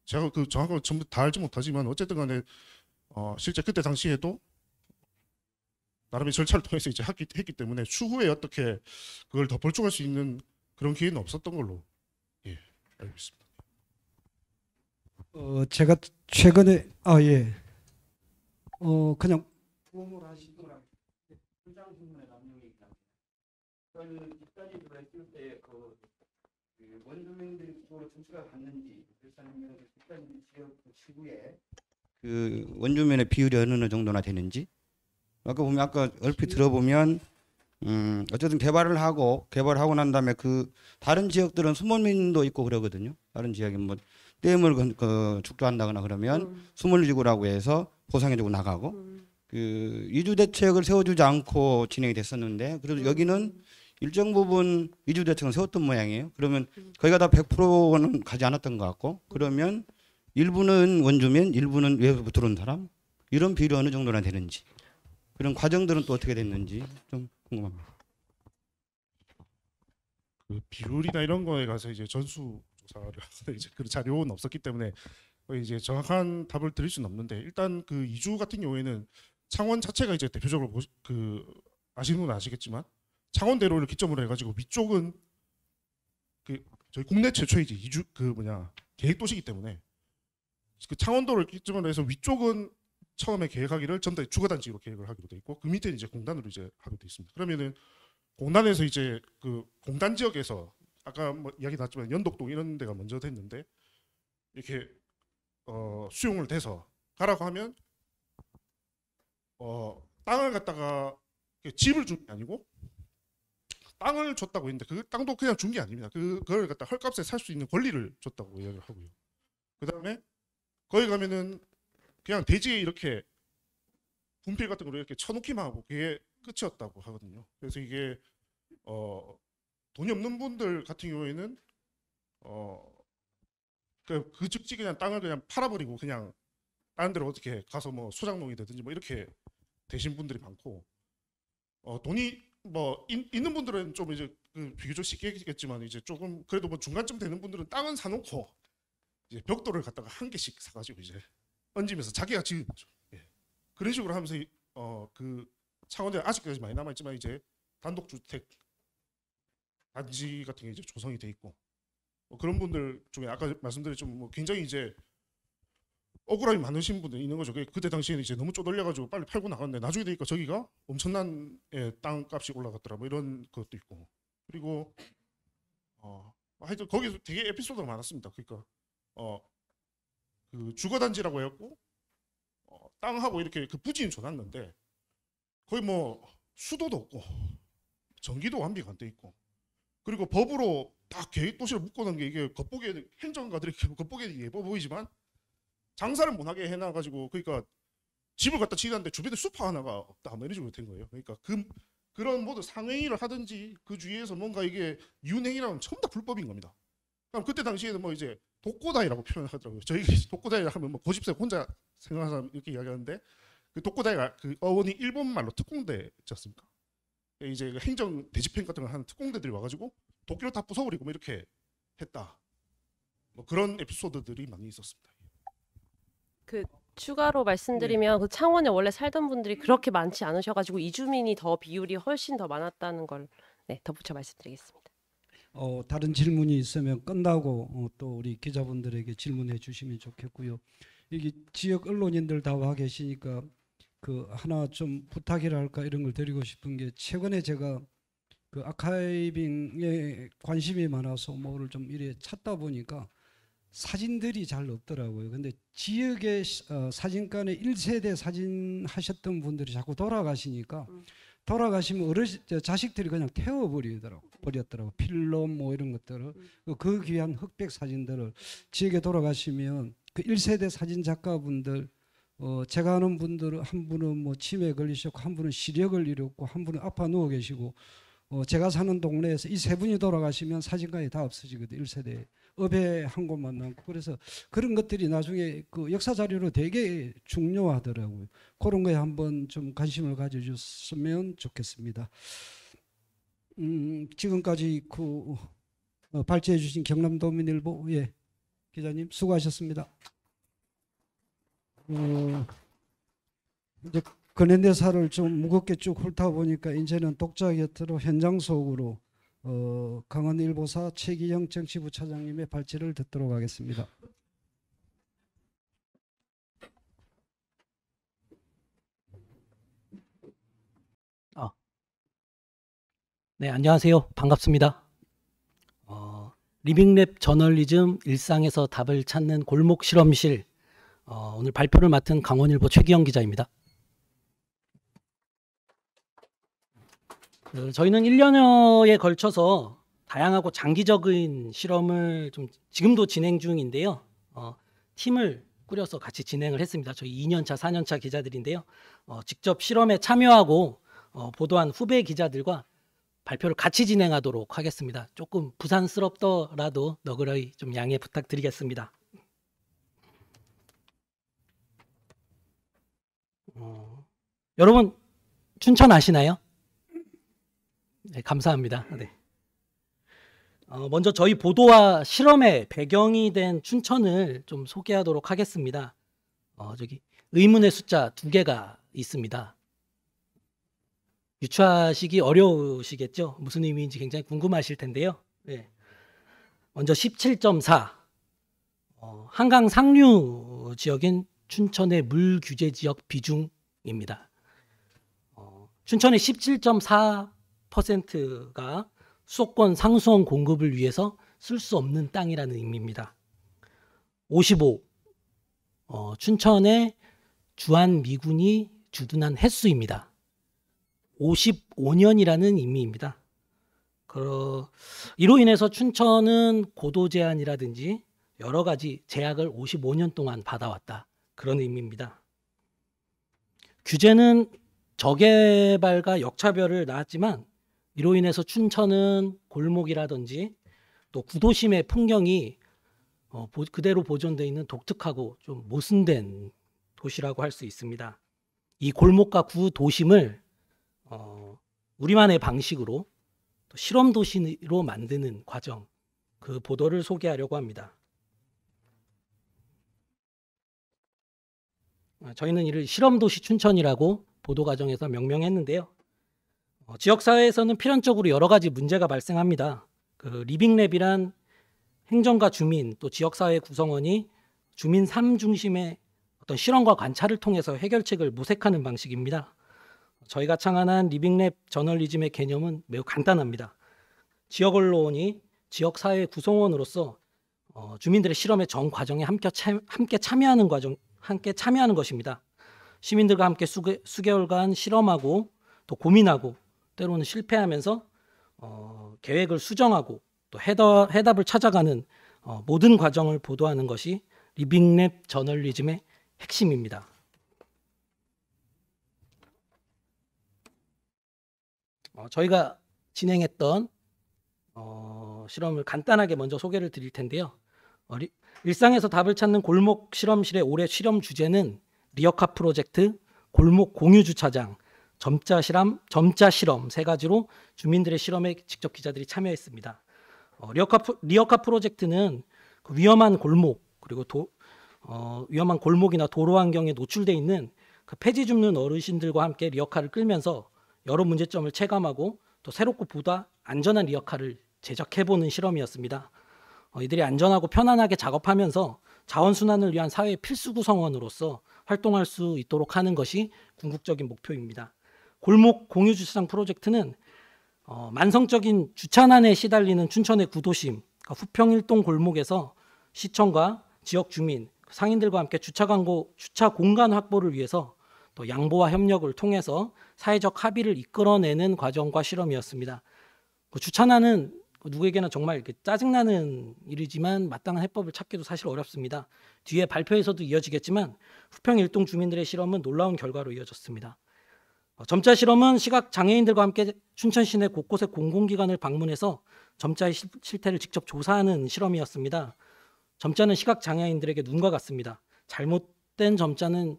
제가 그 정확하게 전부 다 알지 못하지만 어쨌든 간에 실제 그때 당시에도 나름의 절차를 통해서 이제 했기 때문에 추후에 어떻게 그걸 더 벌충할 수 있는 그런 기회는 없었던 걸로 예 알고 있습니다. 제가 최근에 그냥 부험을 하시더라고요. 출장신문에 남용이 있다. 그 집단위로 했을 때 그 원주민들이 그쪽으로 정치가 갔는지 아니면 집단위 지역 지구에 그 원주민의 비율이 어느 정도나 되는지 아까 얼핏 들어보면 어쨌든 개발하고 난 다음에 그 다른 지역들은 수몰민도 있고 그러거든요. 다른 지역에 뭐 댐을 축조한다거나 그러면 수몰지구라고 해서 보상해주고 나가고 그 이주 대책을 세워주지 않고 진행이 됐었는데 그래도 여기는 일정 부분 이주 대책은 세웠던 모양이에요. 그러면 거기가 다 100%는 가지 않았던 것 같고 그러면 일부는 원주민, 일부는 외부로 들어온 사람 이런 비율이 어느 정도나 되는지 그런 과정들은 또 어떻게 됐는지 좀 궁금합니다. 그 비율이나 이런 거에 가서 이제 전수 이제 그 자료는 없었기 때문에 이제 정확한 답을 드릴 수는 없는데, 일단 그 이주 같은 경우에는 창원 자체가 이제 대표적으로 아시는 분은 아시겠지만 창원대로를 기점으로 해가지고 위쪽은 그 저희 국내 최초의 이제 이주 계획도시이기 때문에 그 창원도를 기점으로 해서 위쪽은 처음에 계획하기를 전부 다 주거단지로 계획을 하기로 돼 있고, 그 밑에는 이제 공단으로 이제 하게 돼 있습니다. 그러면은 공단에서 이제 그 공단 지역에서 아까 뭐 이야기 나왔지만 연덕동 이런 데가 먼저 됐는데, 이렇게 수용을 돼서 가라고 하면 땅을 갖다가 집을 준 게 아니고 땅을 줬다고 했는데, 그 땅도 그냥 준 게 아닙니다. 그걸 갖다 헐값에 살 수 있는 권리를 줬다고 이야기를 하고요. 그 다음에 거기 가면은 그냥 대지에 이렇게 분필 같은 걸 이렇게 쳐놓기만 하고 그게 끝이었다고 하거든요. 그래서 이게 돈이 없는 분들 같은 경우에는 그 즉지 그냥 땅을 그냥 팔아버리고 그냥 다른 데로 어떻게 가서 뭐 소장농이 되든지 뭐 이렇게 되신 분들이 많고, 돈이 뭐 있는 분들은 좀 이제 비교적 쉽게 했겠지만, 이제 조금 그래도 뭐 중간쯤 되는 분들은 땅은 사놓고 이제 벽돌을 갖다가 한 개씩 사가지고 이제 얹으면서 자기가 지은 거죠. 예. 그런 식으로 하면서 그 창원에 아직까지 많이 남아있지만 이제 단독주택 단지 같은 게 이제 조성이 돼 있고, 그런 분들 중에 아까 말씀드렸지만 뭐 굉장히 이제 억울함이 많으신 분들이 있는 거죠. 그때 당시에는 이제 너무 쪼들려가지고 빨리 팔고 나갔는데 나중에 되니까 저기가 엄청난 땅값이 올라갔더라 뭐 이런 것도 있고, 그리고 하여튼 거기서 되게 에피소드가 많았습니다. 그러니까 그 주거단지라고 해갖고 땅하고 이렇게 그 부지는 줘놨는데 거의 뭐 수도도 없고 전기도 완비가 안 돼 있고, 그리고 법으로 딱 계획도시를 묶어놓은 게 이게 겉보기에 행정가들이 겉보기에 예뻐 보이지만 장사를 못하게 해놔가지고, 그러니까 집을 갖다 지었는데 주변에 숲 하나가 없다 뭐 이런 식으로 된 거예요. 그러니까 그런 모두 상행위를 하든지 그 주위에서 뭔가 이게 이윤행위라면 전부 다 불법인 겁니다. 그럼 그때 당시에는 뭐 이제 독고다이라고 표현하더라고요. 저희 독고다이 하면 뭐 고집세 혼자 생각하는 사람 이렇게 이야기하는데, 그 독고다이가 그 어원이 일본 말로 특공대지 않습니까? 이제 행정 대집행 같은 걸 하는 특공대들이 와가지고 도끼로 다 부숴버리고 뭐 이렇게 했다. 뭐 그런 에피소드들이 많이 있었습니다. 그 추가로 말씀드리면 그 창원에 원래 살던 분들이 그렇게 많지 않으셔가지고 이주민이 더 비율이 훨씬 더 많았다는 걸 덧붙여 말씀드리겠습니다. 다른 질문이 있으면 끝나고 또 우리 기자분들에게 질문해 주시면 좋겠고요. 여기 지역 언론인들 다 와 계시니까 그 하나 좀 부탁이랄까 이런 걸 드리고 싶은 게, 최근에 제가 그 아카이빙에 관심이 많아서 뭐를 좀 이래 찾다 보니까 사진들이 잘 없더라고요. 근데 지역의 사진관에 1세대 사진 하셨던 분들이 자꾸 돌아가시니까 돌아가시면 자식들이 그냥 태워버렸더라고. 필름 뭐 이런 것들을. 그 귀한 흑백 사진들을 지역에 돌아가시면 그 1세대 사진 작가분들, 제가 아는 분들은 한 분은 뭐 치매에 걸리셨고, 한 분은 시력을 잃었고, 한 분은 아파 누워 계시고, 제가 사는 동네에서 이 세 분이 돌아가시면 사진관이 다 없어지거든요. 1세대 업에 한 곳만 남고. 그래서 그런 것들이 나중에 그 역사 자료로 되게 중요하더라고요. 그런 거에 한번 좀 관심을 가져주셨으면 좋겠습니다. 지금까지 그 발제해 주신 경남도민일보 기자님 수고하셨습니다. 이제 근현대사를 좀 무겁게 쭉 훑다 보니까 이제는 독자 곁으로 현장 속으로 강원일보사 최기영 정치부 차장님의 발제를 듣도록 하겠습니다. 네, 안녕하세요. 반갑습니다. 리빙랩 저널리즘 일상에서 답을 찾는 골목 실험실, 오늘 발표를 맡은 강원일보 최기영 기자입니다. 저희는 1년여에 걸쳐서 다양하고 장기적인 실험을 좀 지금도 진행 중인데요. 팀을 꾸려서 같이 진행을 했습니다. 저희 2년차, 4년차 기자들인데요. 직접 실험에 참여하고 보도한 후배 기자들과 발표를 같이 진행하도록 하겠습니다. 조금 부산스럽더라도 너그러이 좀 양해 부탁드리겠습니다. 여러분 춘천 아시나요? 네, 감사합니다. 네. 먼저 저희 보도와 실험의 배경이 된 춘천을 좀 소개하도록 하겠습니다. 저기 의문의 숫자 2개가 있습니다. 유추하시기 어려우시겠죠? 무슨 의미인지 굉장히 궁금하실 텐데요. 네. 먼저 17.4 한강 상류 지역인 춘천의 물 규제 지역 비중입니다. 춘천의 17.4%가 수도권 상수원 공급을 위해서 쓸 수 없는 땅이라는 의미입니다. 55 춘천의 주한 미군이 주둔한 횟수입니다. 55년이라는 의미입니다. 이로 인해서 춘천은 고도 제한이라든지 여러 가지 제약을 55년 동안 받아왔다. 그런 의미입니다. 규제는 저개발과 역차별을 낳았지만 이로 인해서 춘천은 골목이라든지 또 구도심의 풍경이 그대로 보존되어 있는 독특하고 좀 모순된 도시라고 할 수 있습니다. 이 골목과 구도심을 우리만의 방식으로 또 실험 도시로 만드는 과정, 그 보도를 소개하려고 합니다. 저희는 이를 실험 도시 춘천이라고 보도 과정에서 명명했는데요. 지역사회에서는 필연적으로 여러 가지 문제가 발생합니다. 그 리빙랩이란 행정가 주민 또 지역사회 구성원이 주민 삶 중심의 어떤 실험과 관찰을 통해서 해결책을 모색하는 방식입니다. 저희가 창안한 리빙랩 저널리즘의 개념은 매우 간단합니다. 지역 언론이 지역사회 구성원으로서 주민들의 실험의 전 과정에 함께 참여하는 것입니다. 시민들과 함께 수개월간 실험하고 또 고민하고 때로는 실패하면서 계획을 수정하고 또 해답을 찾아가는 모든 과정을 보도하는 것이 리빙랩 저널리즘의 핵심입니다. 저희가 진행했던 실험을 간단하게 먼저 소개를 드릴 텐데요. 일상에서 답을 찾는 골목 실험실의 올해 실험 주제는 리어카 프로젝트, 골목 공유 주차장, 점자 실험 3가지로 주민들의 실험에 직접 기자들이 참여했습니다. 리어카 프로젝트는 그 위험한 골목 그리고 위험한 골목이나 도로 환경에 노출돼 있는 그 폐지 줍는 어르신들과 함께 리어카를 끌면서 여러 문제점을 체감하고 또 새롭고 보다 안전한 리어카를 제작해보는 실험이었습니다. 이들이 안전하고 편안하게 작업하면서 자원순환을 위한 사회의 필수 구성원으로서 활동할 수 있도록 하는 것이 궁극적인 목표입니다. 골목 공유주차장 프로젝트는 만성적인 주차난에 시달리는 춘천의 구도심, 그러니까 후평일동 골목에서 시청과 지역 주민, 상인들과 함께 주차 공간 확보를 위해서 또 양보와 협력을 통해서 사회적 합의를 이끌어내는 과정과 실험이었습니다. 주차난은 누구에게나 정말 이렇게 짜증나는 일이지만 마땅한 해법을 찾기도 사실 어렵습니다. 뒤에 발표에서도 이어지겠지만 후평일동 주민들의 실험은 놀라운 결과로 이어졌습니다. 점자 실험은 시각 장애인들과 함께 춘천 시내 곳곳의 공공기관을 방문해서 점자의 실태를 직접 조사하는 실험이었습니다. 점자는 시각 장애인들에게 눈과 같습니다. 잘못된 점자는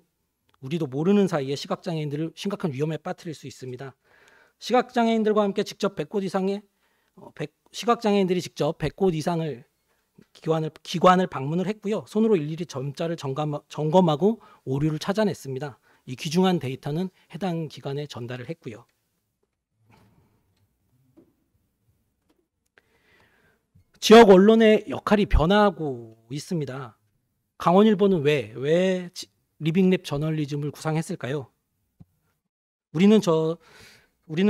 우리도 모르는 사이에 시각 장애인들을 심각한 위험에 빠뜨릴 수 있습니다. 시각 장애인들과 함께 직접 100곳 이상의 시각 장애인들이 직접 100곳 이상을 기관을 방문을 했고요. 손으로 일일이 점자를 점검하고 오류를 찾아냈습니다. 이 귀중한 데이터는 해당 기관에 전달을 했고요. 지역 언론의 역할이 변화하고 있습니다. 강원일보는 왜 리빙랩 저널리즘을 구상했을까요? 우리는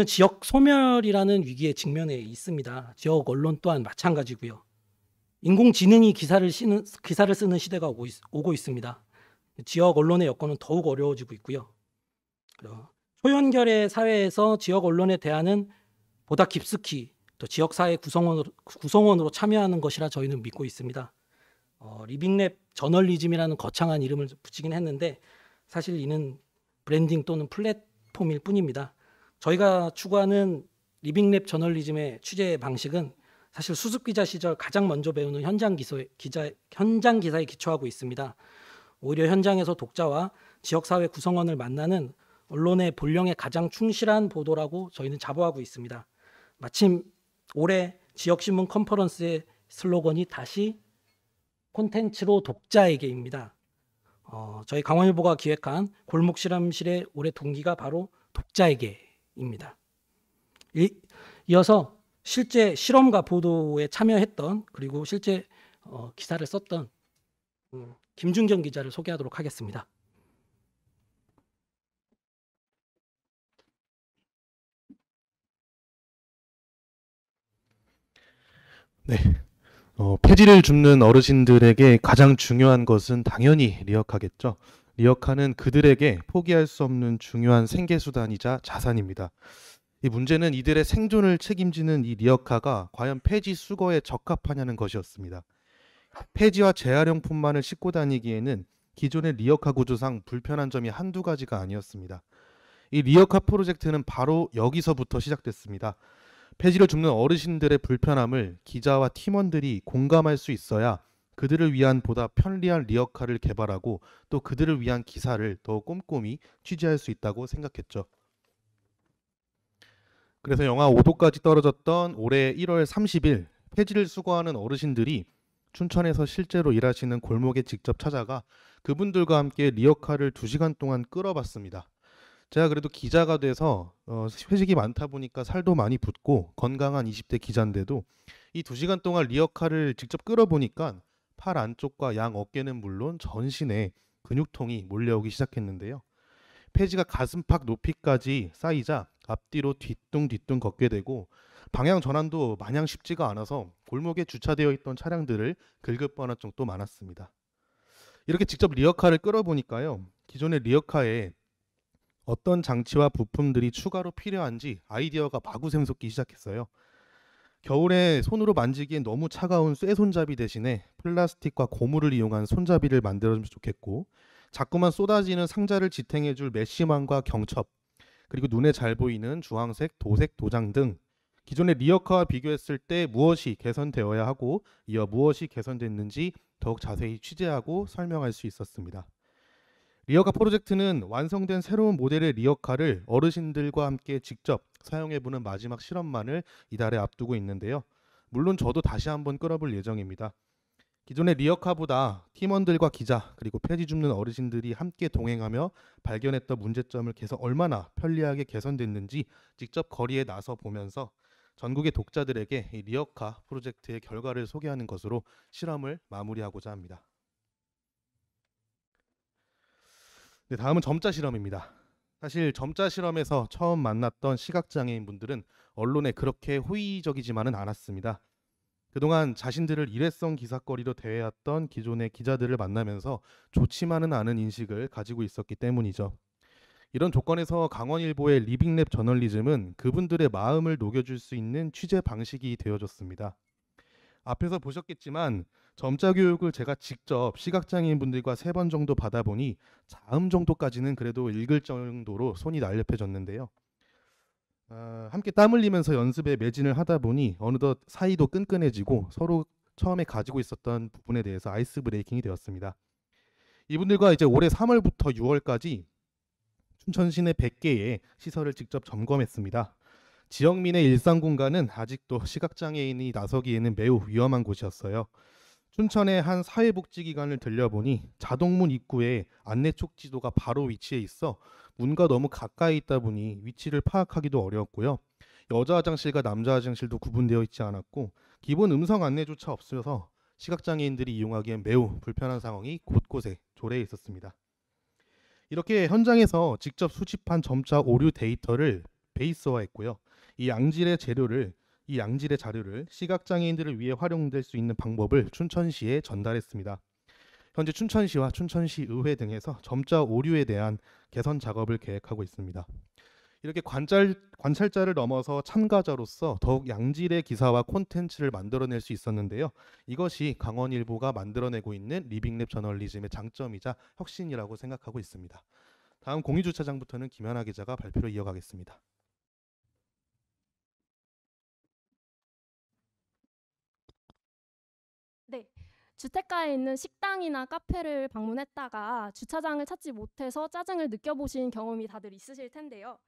지역 소멸이라는 위기에 직면해 있습니다. 지역 언론 또한 마찬가지고요. 인공지능이 기사를 쓰는 시대가 오고 있습니다. 지역 언론의 여건은 더욱 어려워지고 있고요. 초연결의 사회에서 지역 언론의 대안은 보다 깊숙이 또 지역사회 구성원으로 참여하는 것이라 저희는 믿고 있습니다. 리빙랩 저널리즘이라는 거창한 이름을 붙이긴 했는데 사실 이는 브랜딩 또는 플랫폼일 뿐입니다. 저희가 추구하는 리빙랩 저널리즘의 취재 방식은 사실 수습기자 시절 가장 먼저 배우는 현장 기사에 기초하고 있습니다. 오히려 현장에서 독자와 지역사회 구성원을 만나는 언론의 본령에 가장 충실한 보도라고 저희는 자부하고 있습니다. 마침 올해 지역신문 컨퍼런스의 슬로건이 다시 콘텐츠로 독자에게입니다. 저희 강원일보가 기획한 골목실험실의 올해 동기가 바로 독자에게입니다. 이어서 실제 실험과 보도에 참여했던 그리고 실제 기사를 썼던 김중정 기자를 소개하도록 하겠습니다. 네. 폐지를 줍는 어르신들에게 가장 중요한 것은 당연히 리어카겠죠. 리어카는 그들에게 포기할 수 없는 중요한 생계수단이자 자산입니다. 이 문제는 이들의 생존을 책임지는 이 리어카가 과연 폐지 수거에 적합하냐는 것이었습니다. 폐지와 재활용품만을 싣고 다니기에는 기존의 리어카 구조상 불편한 점이 한두 가지가 아니었습니다. 이 리어카 프로젝트는 바로 여기서부터 시작됐습니다. 폐지를 줍는 어르신들의 불편함을 기자와 팀원들이 공감할 수 있어야 그들을 위한 보다 편리한 리어카를 개발하고 또 그들을 위한 기사를 더 꼼꼼히 취재할 수 있다고 생각했죠. 그래서 영하 5도까지 떨어졌던 올해 1월 30일 폐지를 수거하는 어르신들이 춘천에서 실제로 일하시는 골목에 직접 찾아가 그분들과 함께 리어카를 2시간 동안 끌어봤습니다. 제가 그래도 기자가 돼서 회식이 많다 보니까 살도 많이 붙고 건강한 20대 기자인데도 이 2시간 동안 리어카를 직접 끌어보니까 팔 안쪽과 양 어깨는 물론 전신에 근육통이 몰려오기 시작했는데요. 폐지가 가슴팍 높이까지 쌓이자 앞뒤로 뒤뚱뒤뚱 걷게 되고 방향 전환도 마냥 쉽지가 않아서 골목에 주차되어 있던 차량들을 긁을 뻔한 적도 많았습니다. 이렇게 직접 리어카를 끌어보니까요. 기존의 리어카에 어떤 장치와 부품들이 추가로 필요한지 아이디어가 마구 샘솟기 시작했어요. 겨울에 손으로 만지기엔 너무 차가운 쇠 손잡이 대신에 플라스틱과 고무를 이용한 손잡이를 만들어주면 좋겠고 자꾸만 쏟아지는 상자를 지탱해줄 메쉬망과 경첩 그리고 눈에 잘 보이는 주황색, 도색, 도장 등 기존의 리어카와 비교했을 때 무엇이 개선되어야 하고 이어 무엇이 개선됐는지 더욱 자세히 취재하고 설명할 수 있었습니다. 리어카 프로젝트는 완성된 새로운 모델의 리어카를 어르신들과 함께 직접 사용해보는 마지막 실험만을 이달에 앞두고 있는데요. 물론 저도 다시 한번 끌어볼 예정입니다. 기존의 리어카보다 팀원들과 기자 그리고 폐지 줍는 어르신들이 함께 동행하며 발견했던 문제점을 얼마나 편리하게 개선됐는지 직접 거리에 나서 보면서 전국의 독자들에게 이 리어카 프로젝트의 결과를 소개하는 것으로 실험을 마무리하고자 합니다. 네, 다음은 점자 실험입니다. 사실 점자 실험에서 처음 만났던 시각장애인 분들은 언론에 그렇게 호의적이지만은 않았습니다. 그동안 자신들을 일회성 기사거리로 대해왔던 기존의 기자들을 만나면서 좋지만은 않은 인식을 가지고 있었기 때문이죠. 이런 조건에서 강원일보의 리빙랩 저널리즘은 그분들의 마음을 녹여줄 수 있는 취재 방식이 되어줬습니다. 앞에서 보셨겠지만 점자 교육을 제가 직접 시각장애인 분들과 3번 정도 받아보니 자음 정도까지는 그래도 읽을 정도로 손이 날렵해졌는데요. 함께 땀 흘리면서 연습에 매진을 하다 보니 어느덧 사이도 끈끈해지고 서로 처음에 가지고 있었던 부분에 대해서 아이스 브레이킹이 되었습니다. 이분들과 이제 올해 3월부터 6월까지 춘천 시내 100개의 시설을 직접 점검했습니다. 지역민의 일상 공간은 아직도 시각장애인이 나서기에는 매우 위험한 곳이었어요. 춘천의 한 사회복지기관을 들려보니 자동문 입구에 안내 촉지도가 바로 위치해 있어 문과 너무 가까이 있다 보니 위치를 파악하기도 어려웠고요. 여자 화장실과 남자 화장실도 구분되어 있지 않았고 기본 음성 안내조차 없어서 시각장애인들이 이용하기엔 매우 불편한 상황이 곳곳에 조례해 있었습니다. 이렇게 현장에서 직접 수집한 점자 오류 데이터를 베이스화했고요. 이 양질의 자료를 시각장애인들을 위해 활용될 수 있는 방법을 춘천시에 전달했습니다. 현재 춘천시와 춘천시의회 등에서 점자 오류에 대한 개선 작업을 계획하고 있습니다. 이렇게 관찰자를 넘어서 참가자로서 더욱 양질의 기사와 콘텐츠를 만들어낼 수 있었는데요. 이것이 강원일보가 만들어내고 있는 리빙랩 저널리즘의 장점이자 혁신이라고 생각하고 있습니다. 다음 공유주차장부터는 김연아 기자가 발표를 이어가겠습니다. 네, 주택가에 있는 식당이나 카페를 방문했다가 주차장을 찾지 못해서 짜증을 느껴보신 경험이 다들 있으실 텐데요.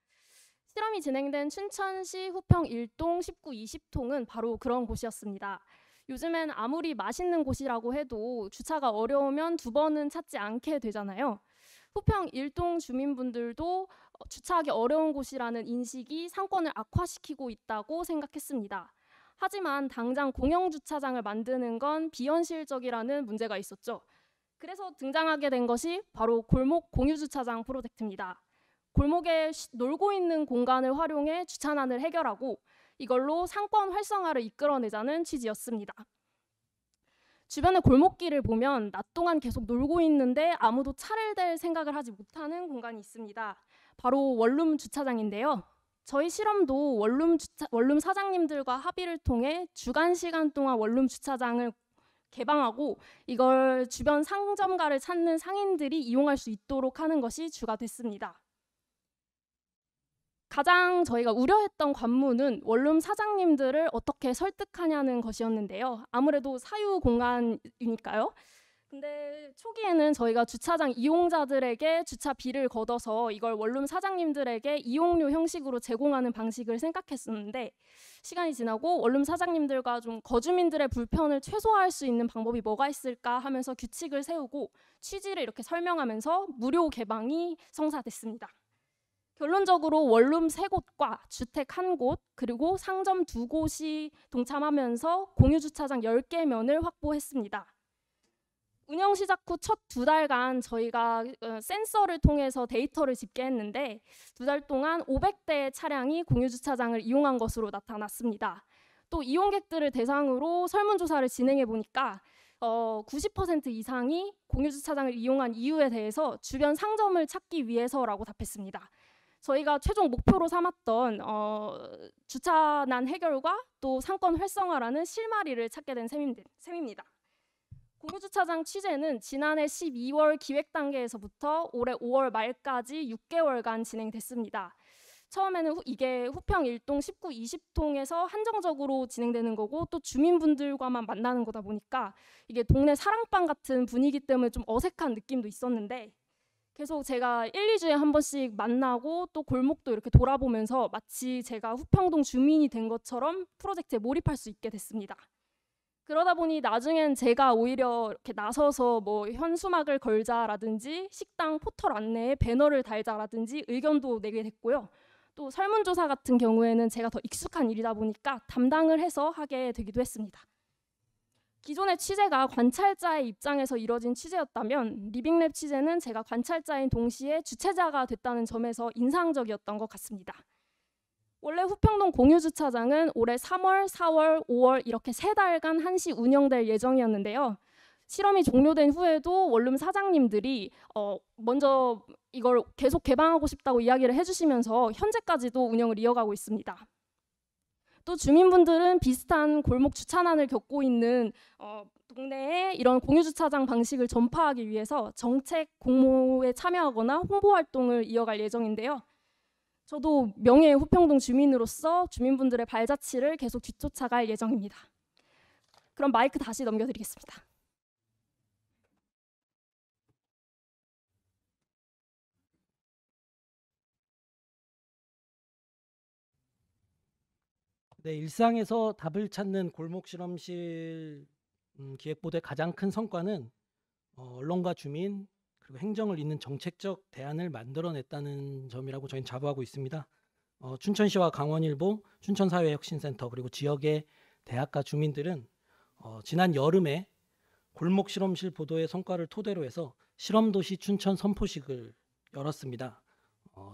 실험이 진행된 춘천시 후평 1동 19, 20통은 바로 그런 곳이었습니다. 요즘엔 아무리 맛있는 곳이라고 해도 주차가 어려우면 2번은 찾지 않게 되잖아요. 후평 1동 주민분들도 주차하기 어려운 곳이라는 인식이 상권을 악화시키고 있다고 생각했습니다. 하지만 당장 공영주차장을 만드는 건 비현실적이라는 문제가 있었죠. 그래서 등장하게 된 것이 바로 골목 공유주차장 프로젝트입니다. 골목에 놀고 있는 공간을 활용해 주차난을 해결하고 이걸로 상권 활성화를 이끌어내자는 취지였습니다. 주변의 골목길을 보면 낮 동안 계속 놀고 있는데 아무도 차를 댈 생각을 하지 못하는 공간이 있습니다. 바로 원룸 주차장인데요. 저희 실험도 원룸 사장님들과 합의를 통해 주간 시간 동안 원룸 주차장을 개방하고 이걸 주변 상점가를 찾는 상인들이 이용할 수 있도록 하는 것이 주가 됐습니다. 가장 저희가 우려했던 관문은 원룸 사장님들을 어떻게 설득하냐는 것이었는데요. 아무래도 사유 공간이니까요. 근데 초기에는 저희가 주차장 이용자들에게 주차비를 걷어서 이걸 원룸 사장님들에게 이용료 형식으로 제공하는 방식을 생각했었는데 시간이 지나고 원룸 사장님들과 좀 거주민들의 불편을 최소화할 수 있는 방법이 뭐가 있을까 하면서 규칙을 세우고 취지를 이렇게 설명하면서 무료 개방이 성사됐습니다. 결론적으로 원룸 3곳과 주택 1곳 그리고 상점 2곳이 동참하면서 공유주차장 10개면을 확보했습니다. 운영 시작 후 첫 2달간 저희가 센서를 통해서 데이터를 집계했는데 2달 동안 500대의 차량이 공유주차장을 이용한 것으로 나타났습니다. 또 이용객들을 대상으로 설문조사를 진행해 보니까 90% 이상이 공유주차장을 이용한 이유에 대해서 주변 상점을 찾기 위해서라고 답했습니다. 저희가 최종 목표로 삼았던 주차난 해결과 또 상권 활성화라는 실마리를 찾게 된 셈입니다. 공유주차장 취재는 지난해 12월 기획 단계에서부터 올해 5월 말까지 6개월간 진행됐습니다. 처음에는 이게 후평 1동 19, 20통에서 한정적으로 진행되는 거고 또 주민분들과만 만나는 거다 보니까 이게 동네 사랑방 같은 분위기 때문에 좀 어색한 느낌도 있었는데 계속 제가 1, 2주에 한 번씩 만나고 또 골목도 이렇게 돌아보면서 마치 제가 후평동 주민이 된 것처럼 프로젝트에 몰입할 수 있게 됐습니다. 그러다 보니 나중엔 제가 오히려 이렇게 나서서 뭐 현수막을 걸자라든지 식당 포털 안내에 배너를 달자라든지 의견도 내게 됐고요. 또 설문조사 같은 경우에는 제가 더 익숙한 일이다 보니까 담당을 해서 하게 되기도 했습니다. 기존의 취재가 관찰자의 입장에서 이뤄진 취재였다면 리빙랩 취재는 제가 관찰자인 동시에 주최자가 됐다는 점에서 인상적이었던 것 같습니다. 원래 후평동 공유주차장은 올해 3월, 4월, 5월 이렇게 3달간 한시 운영될 예정이었는데요. 실험이 종료된 후에도 원룸 사장님들이 먼저 이걸 계속 개방하고 싶다고 이야기를 해주시면서 현재까지도 운영을 이어가고 있습니다. 또 주민분들은 비슷한 골목 주차난을 겪고 있는 동네에 이런 공유주차장 방식을 전파하기 위해서 정책 공모에 참여하거나 홍보 활동을 이어갈 예정인데요. 저도 명예의 후평동 주민으로서 주민분들의 발자취를 계속 뒤쫓아갈 예정입니다. 그럼 마이크 다시 넘겨드리겠습니다. 네, 일상에서 답을 찾는 골목 실험실 기획보도의 가장 큰 성과는 언론과 주민 그리고 행정을 잇는 정책적 대안을 만들어냈다는 점이라고 저희는 자부하고 있습니다. 춘천시와 강원일보, 춘천사회혁신센터 그리고 지역의 대학가 주민들은 지난 여름에 골목 실험실 보도의 성과를 토대로 해서 실험도시 춘천 선포식을 열었습니다.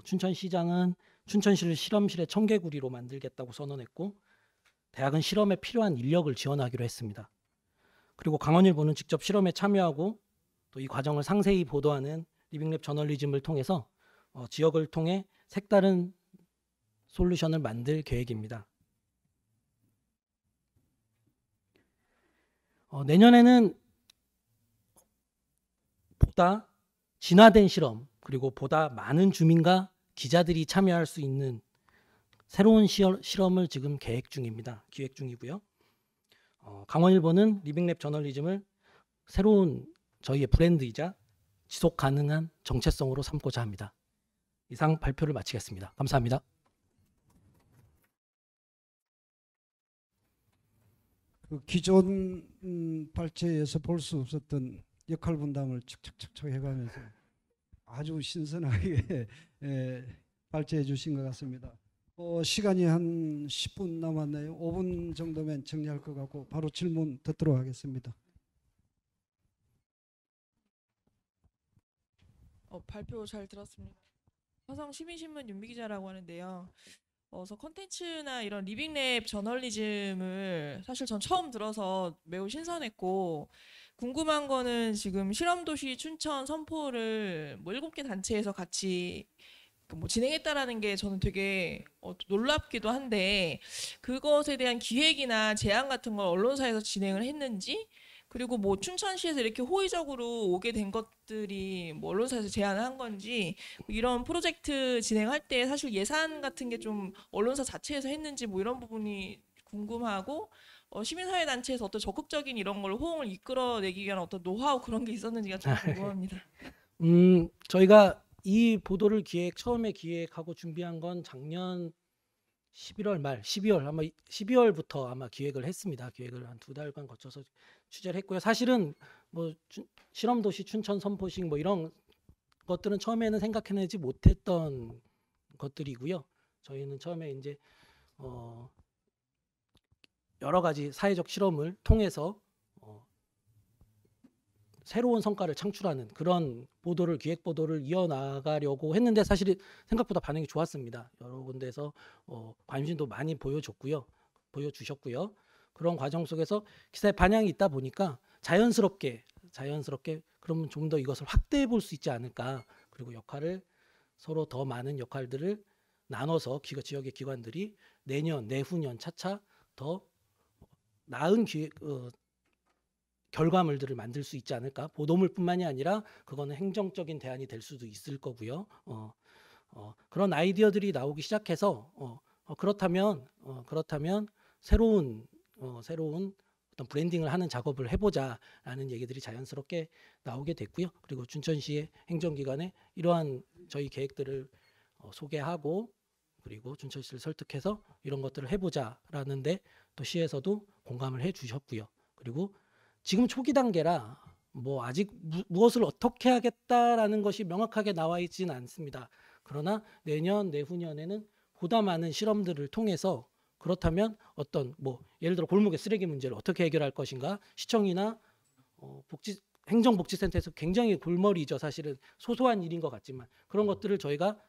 춘천시장은 춘천시를 실험실의 청개구리로 만들겠다고 선언했고 대학은 실험에 필요한 인력을 지원하기로 했습니다. 그리고 강원일보는 직접 실험에 참여하고 또 이 과정을 상세히 보도하는 리빙랩 저널리즘을 통해서 지역을 통해 색다른 솔루션을 만들 계획입니다. 내년에는 보다 진화된 실험 그리고 보다 많은 주민과 기자들이 참여할 수 있는 새로운 실험을 지금 기획 중이고요. 강원일보는 리빙랩 저널리즘을 새로운 저희의 브랜드이자 지속 가능한 정체성으로 삼고자 합니다. 이상 발표를 마치겠습니다. 감사합니다. 그 기존 발제에서 볼 수 없었던 역할 분담을 척척척척 해가면서 아주 신선하게 발제해 주신 것 같습니다. 시간이 한 10분 남았네요. 5분 정도면 정리할 것 같고 바로 질문 듣도록 하겠습니다. 발표 잘 들었습니다. 화성 시민신문 윤미 기자라고 하는데요. 그래서 컨텐츠나 이런 리빙랩 저널리즘을 사실 전 처음 들어서 매우 신선했고, 궁금한 거는 지금 실험도시 춘천 선포를 뭐 7개 단체에서 같이 뭐 진행했다라는 게 저는 되게 놀랍기도 한데, 그것에 대한 기획이나 제안 같은 걸 언론사에서 진행을 했는지, 그리고 뭐 춘천시에서 이렇게 호의적으로 오게 된 것들이 뭐 언론사에서 제안을 한 건지, 이런 프로젝트 진행할 때 사실 예산 같은 게 좀 언론사 자체에서 했는지 뭐 이런 부분이 궁금하고, 시민사회단체에서 어떤 적극적인 이런 걸 호응을 이끌어내기 위한 어떤 노하우 그런 게 있었는지가 좀 궁금합니다. 저희가 이 보도를 처음에 기획하고 준비한 건 작년 11월 말, 12월 아마 12월부터 아마 기획을 했습니다. 기획을 한 2달간 거쳐서 취재를 했고요. 사실은 뭐 실험도시 춘천 선포식 뭐 이런 것들은 처음에는 생각해내지 못했던 것들이고요. 저희는 처음에 이제 여러 가지 사회적 실험을 통해서 새로운 성과를 창출하는 그런 기획 보도를 이어나가려고 했는데, 사실 생각보다 반응이 좋았습니다. 여러 군데에서 관심도 많이 보여주셨고요. 그런 과정 속에서 기사에 반향이 있다 보니까 자연스럽게 그러면 좀 더 이것을 확대해 볼 수 있지 않을까. 그리고 서로 더 많은 역할들을 나눠서 지역의 기관들이 내년, 내후년 차차 더 나은 결과물들을 만들 수 있지 않을까. 보도물뿐만이 아니라 그거는 행정적인 대안이 될 수도 있을 거고요. 그런 아이디어들이 나오기 시작해서 그렇다면 새로운 어떤 브랜딩을 하는 작업을 해보자라는 얘기들이 자연스럽게 나오게 됐고요. 그리고 춘천시의 행정기관에 이러한 저희 계획들을 소개하고, 그리고 춘천시를 설득해서 이런 것들을 해보자라는데 또 시에서도 공감을 해주셨고요. 그리고 지금 초기 단계라 뭐 아직 무엇을 어떻게 하겠다라는 것이 명확하게 나와 있지는 않습니다. 그러나 내년, 내후년에는 보다 많은 실험들을 통해서, 그렇다면 어떤 뭐 예를 들어 골목의 쓰레기 문제를 어떻게 해결할 것인가, 시청이나 행정복지센터에서 굉장히 골머리죠. 사실은 소소한 일인 것 같지만 그런 것들을 저희가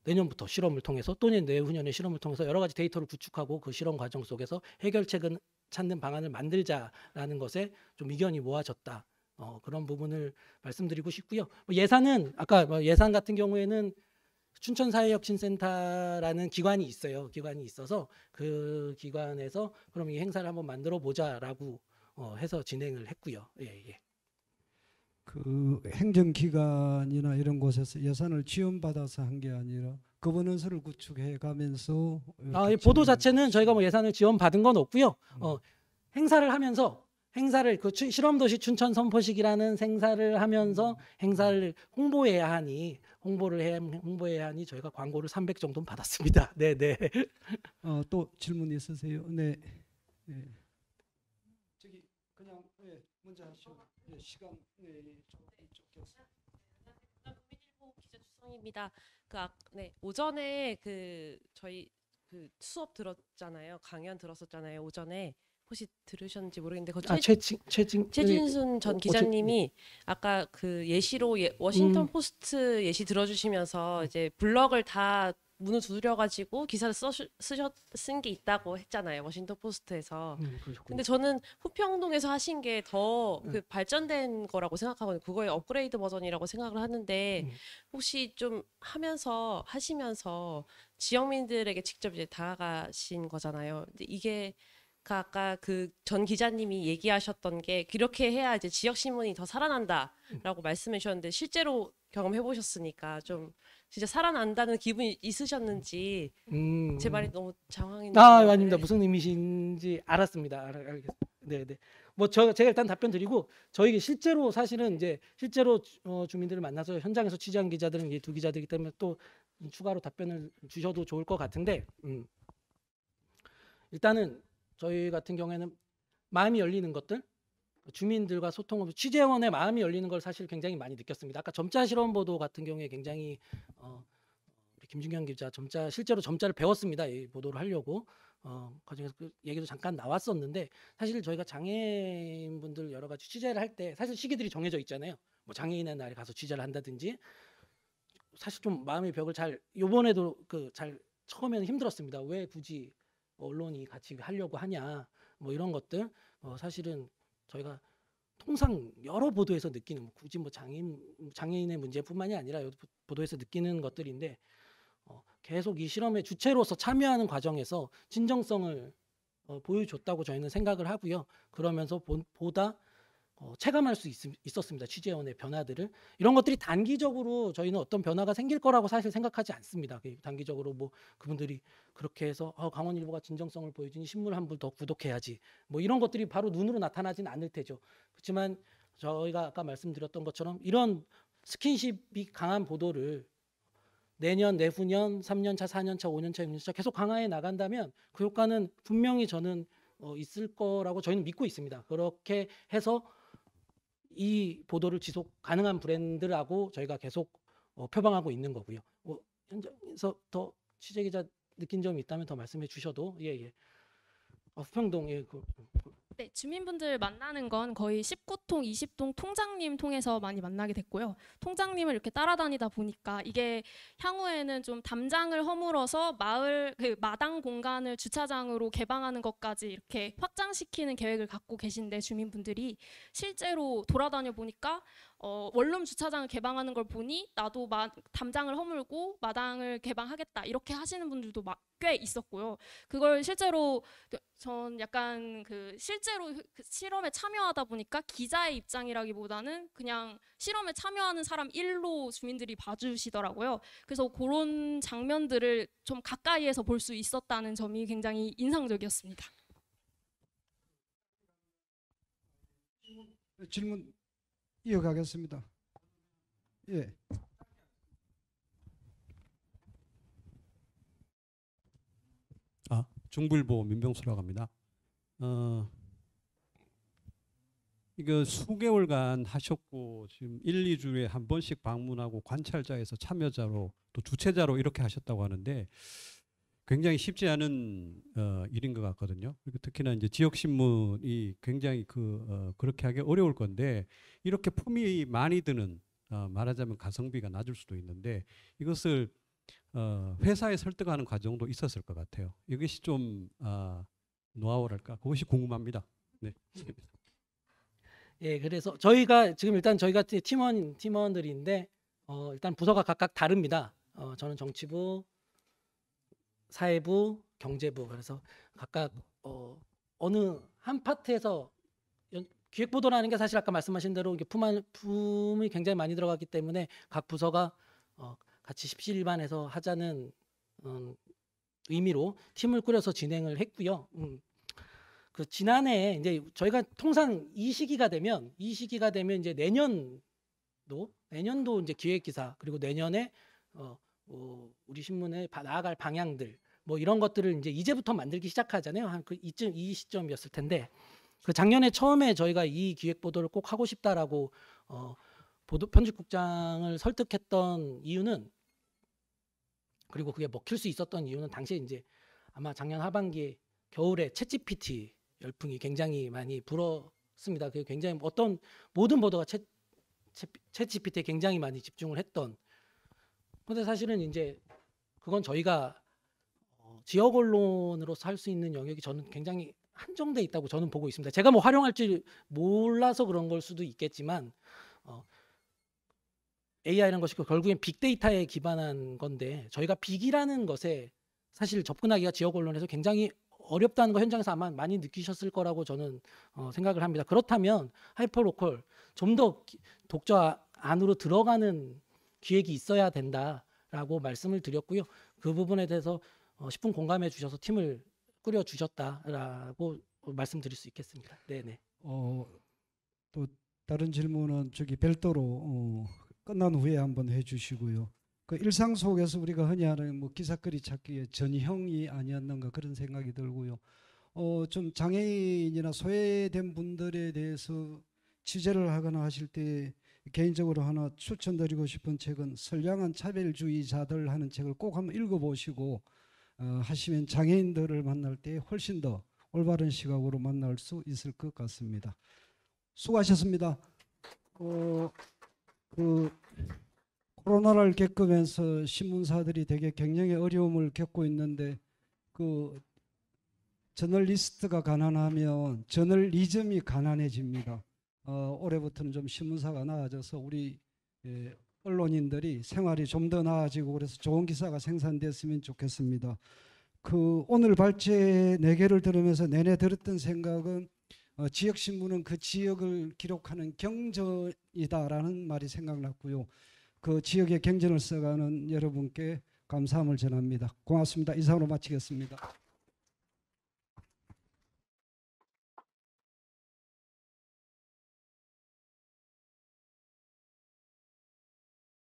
내년부터 실험을 통해서 또는 내후년에 실험을 통해서 여러 가지 데이터를 구축하고 그 실험 과정 속에서 해결책을 찾는 방안을 만들자라는 것에 좀 의견이 모아졌다. 그런 부분을 말씀드리고 싶고요. 예산은 아까 예산 같은 경우에는 춘천사회혁신센터라는 기관이 있어요. 기관이 있어서 그 기관에서 그럼 이 행사를 한번 만들어 보자라고 해서 진행을 했고요. 예. 그 행정기관이나 이런 곳에서 예산을 지원받아서 한 게 아니라 거버넌스를 구축해 가면서 이 보도 자체는 저희가 뭐 예산을 지원받은 건 없고요. 행사를 하면서 실험도시 춘천 선포식이라는 행사를 하면서 행사를 홍보해야 하니 저희가 광고를 300 정도 받았습니다. 네. 또 질문 있으세요? 네. 저기 그냥 먼저 하시죠. 시간 입니다. 오전에 저희 수업 들었잖아요. 강연 들었었잖아요. 오전에 혹시 들으셨는지 모르겠는데 최진순 전 기자님이 아까 그 예시로 워싱턴 포스트 예시 들어주시면서 이제 블럭을 다 문을 두드려가지고 기사를 쓴 게 있다고 했잖아요. 워싱턴 포스트에서. 근데 저는 후평동에서 하신 게 더 발전된 거라고 생각하거든요. 그거의 업그레이드 버전이라고 생각을 하는데 혹시 좀 하시면서 지역민들에게 직접 이제 다가가신 거잖아요. 근데 이게 아까 그 전 기자님이 얘기하셨던 게 그렇게 해야 이제 지역 신문이 더 살아난다라고 말씀해 주셨는데 실제로 경험해 보셨으니까 좀 진짜 살아난다는 기분이 있으셨는지 제 말이 너무 장황했는데. 아닙니다. 무슨 의미신지 알았습니다. 알겠습니다. 네. 뭐 제가 일단 답변 드리고, 저희 실제로 주민들을 만나서 현장에서 취재한 기자들은 이 두 기자들이기 때문에 또 추가로 답변을 주셔도 좋을 것 같은데, 일단은 저희 같은 경우에는 마음이 열리는 것들, 주민들과 소통하고 취재원의 마음이 열리는 걸 사실 굉장히 많이 느꼈습니다. 아까 점자 실험 보도 같은 경우에 굉장히 우리 김준경 기자 실제로 점자를 배웠습니다. 이 보도를 하려고 과정에서 그 얘기도 잠깐 나왔었는데 사실 저희가 장애인분들 여러 가지 취재를 할 때 사실 시기들이 정해져 있잖아요. 뭐 장애인의 날에 가서 취재를 한다든지 사실 좀 마음의 벽을 잘 요번에도 잘 처음에는 힘들었습니다. 왜 굳이 언론이 같이 하려고 하냐 뭐 이런 것들 사실은 저희가 통상 여러 보도에서 느끼는 굳이 뭐 장애인의 문제뿐만이 아니라 보도에서 느끼는 것들인데 계속 이 실험의 주체로서 참여하는 과정에서 진정성을 보여줬다고 저희는 생각을 하고요. 그러면서 보다 체감할 수 있었습니다. 취재원의 변화들을. 이런 것들이 단기적으로 저희는 어떤 변화가 생길 거라고 사실 생각하지 않습니다. 단기적으로 뭐 그분들이 그렇게 해서 강원일보가 진정성을 보여주니 신문 한 부 더 구독해야지 뭐 이런 것들이 바로 눈으로 나타나지는 않을 테죠. 그렇지만 저희가 아까 말씀드렸던 것처럼 이런 스킨십이 강한 보도를 내년, 내후년, 3년차, 4년차, 5년차, 6년차 계속 강화해 나간다면 그 효과는 분명히 저는 있을 거라고 저희는 믿고 있습니다. 그렇게 해서 이 보도를 지속 가능한 브랜드라고 저희가 계속 표방하고 있는 거고요. 현장에서 더 취재 기자 느낀 점이 있다면 더 말씀해 주셔도 수평동 네, 주민분들 만나는 건 거의 19통, 20통 통장님 통해서 많이 만나게 됐고요. 통장님을 이렇게 따라다니다 보니까 이게 향후에는 좀 담장을 허물어서 마을 마당 공간을 주차장으로 개방하는 것까지 이렇게 확장시키는 계획을 갖고 계신데 주민분들이 실제로 돌아다녀 보니까 원룸 주차장을 개방하는 걸 보니 나도 담장을 허물고 마당을 개방하겠다 이렇게 하시는 분들도 꽤 있었고요. 그걸 실제로 전 약간 실제로 실험에 참여하다 보니까 기자의 입장이라기보다는 그냥 실험에 참여하는 사람 일로 주민들이 봐주시더라고요. 그래서 그런 장면들을 좀 가까이에서 볼 수 있었다는 점이 굉장히 인상적이었습니다. 질문 이어가겠습니다. 예. 중불보 민병수라고 합니다. 이거 수개월간 하셨고 지금 1, 2주에 한 번씩 방문하고 관찰자에서 참여자로 또 주최자로 이렇게 하셨다고 하는데 굉장히 쉽지 않은 일인 것 같거든요. 특히나 이제 지역 신문이 굉장히 그렇게 하기 어려울 건데 이렇게 품이 많이 드는 말하자면 가성비가 낮을 수도 있는데 이것을 회사에 설득하는 과정도 있었을 것 같아요. 이것이 좀 노하우랄까 그것이 궁금합니다. 네. 예, 그래서 저희가 지금 일단 저희가 팀원들인데 일단 부서가 각각 다릅니다. 저는 정치부, 사회부, 경제부 그래서 각각 어느 한 파트에서 기획보도라는 게 사실 아까 말씀하신 대로 이게 품이 굉장히 많이 들어갔기 때문에 각 부서가 같이 십시일반해서 하자는 의미로 팀을 꾸려서 진행을 했고요. 그 지난해 이제 저희가 통상 이 시기가 되면 이제 내년도 이제 기획 기사 그리고 내년에 우리 신문에 나아갈 방향들 뭐 이런 것들을 이제부터 만들기 시작하잖아요. 한 이 시점이었을 텐데 그 작년에 처음에 저희가 이 기획 보도를 꼭 하고 싶다라고 보도 편집국장을 설득했던 이유는 그리고 그게 먹힐 수 있었던 이유는 당시에 이제 아마 작년 하반기에 겨울에 챗GPT 열풍이 굉장히 많이 불었습니다. 그게 굉장히 모든 보도가 챗GPT에 굉장히 많이 집중을 했던. 근데 사실은 이제 그건 저희가 지역 언론으로서 할 수 있는 영역이 저는 굉장히 한정돼 있다고 저는 보고 있습니다. 제가 뭐 활용할지 몰라서 그런 걸 수도 있겠지만 AI라는 것이 결국엔 빅데이터에 기반한 건데 저희가 빅이라는 것에 사실 접근하기가 지역 언론에서 굉장히 어렵다는 거 현장에서 아마 많이 느끼셨을 거라고 저는 생각을 합니다. 그렇다면 하이퍼로컬 좀 더 독자 안으로 들어가는 기획이 있어야 된다라고 말씀을 드렸고요. 그 부분에 대해서 10분 공감해 주셔서 팀을 꾸려 주셨다라고 말씀드릴 수 있겠습니다. 네네. 또 다른 질문은 별도로 끝난 후에 한번 해주시고요. 그 일상 속에서 우리가 흔히 하는 뭐 기사거리 찾기의 전형이 아니었는가 그런 생각이 들고요. 좀 장애인이나 소외된 분들에 대해서 취재를 하거나 하실 때 개인적으로 하나 추천드리고 싶은 책은 선량한 차별주의자들 하는 책을 꼭 한번 읽어보시고 하시면 장애인들을 만날 때 훨씬 더 올바른 시각으로 만날 수 있을 것 같습니다. 수고하셨습니다. 그 코로나를 겪으면서 신문사들이 되게 경영의 어려움을 겪고 있는데 그 저널리스트가 가난하면 저널리즘이 가난해집니다. 올해부터는 좀 신문사가 나아져서 우리 언론인들이 생활이 좀 더 나아지고 그래서 좋은 기사가 생산됐으면 좋겠습니다. 그 오늘 발제 4개를 들으면서 내내 들었던 생각은 지역신문은 그 지역을 기록하는 경전이다라는 말이 생각났고요. 그 지역의 경전을 써가는 여러분께 감사함을 전합니다. 고맙습니다. 이상으로 마치겠습니다.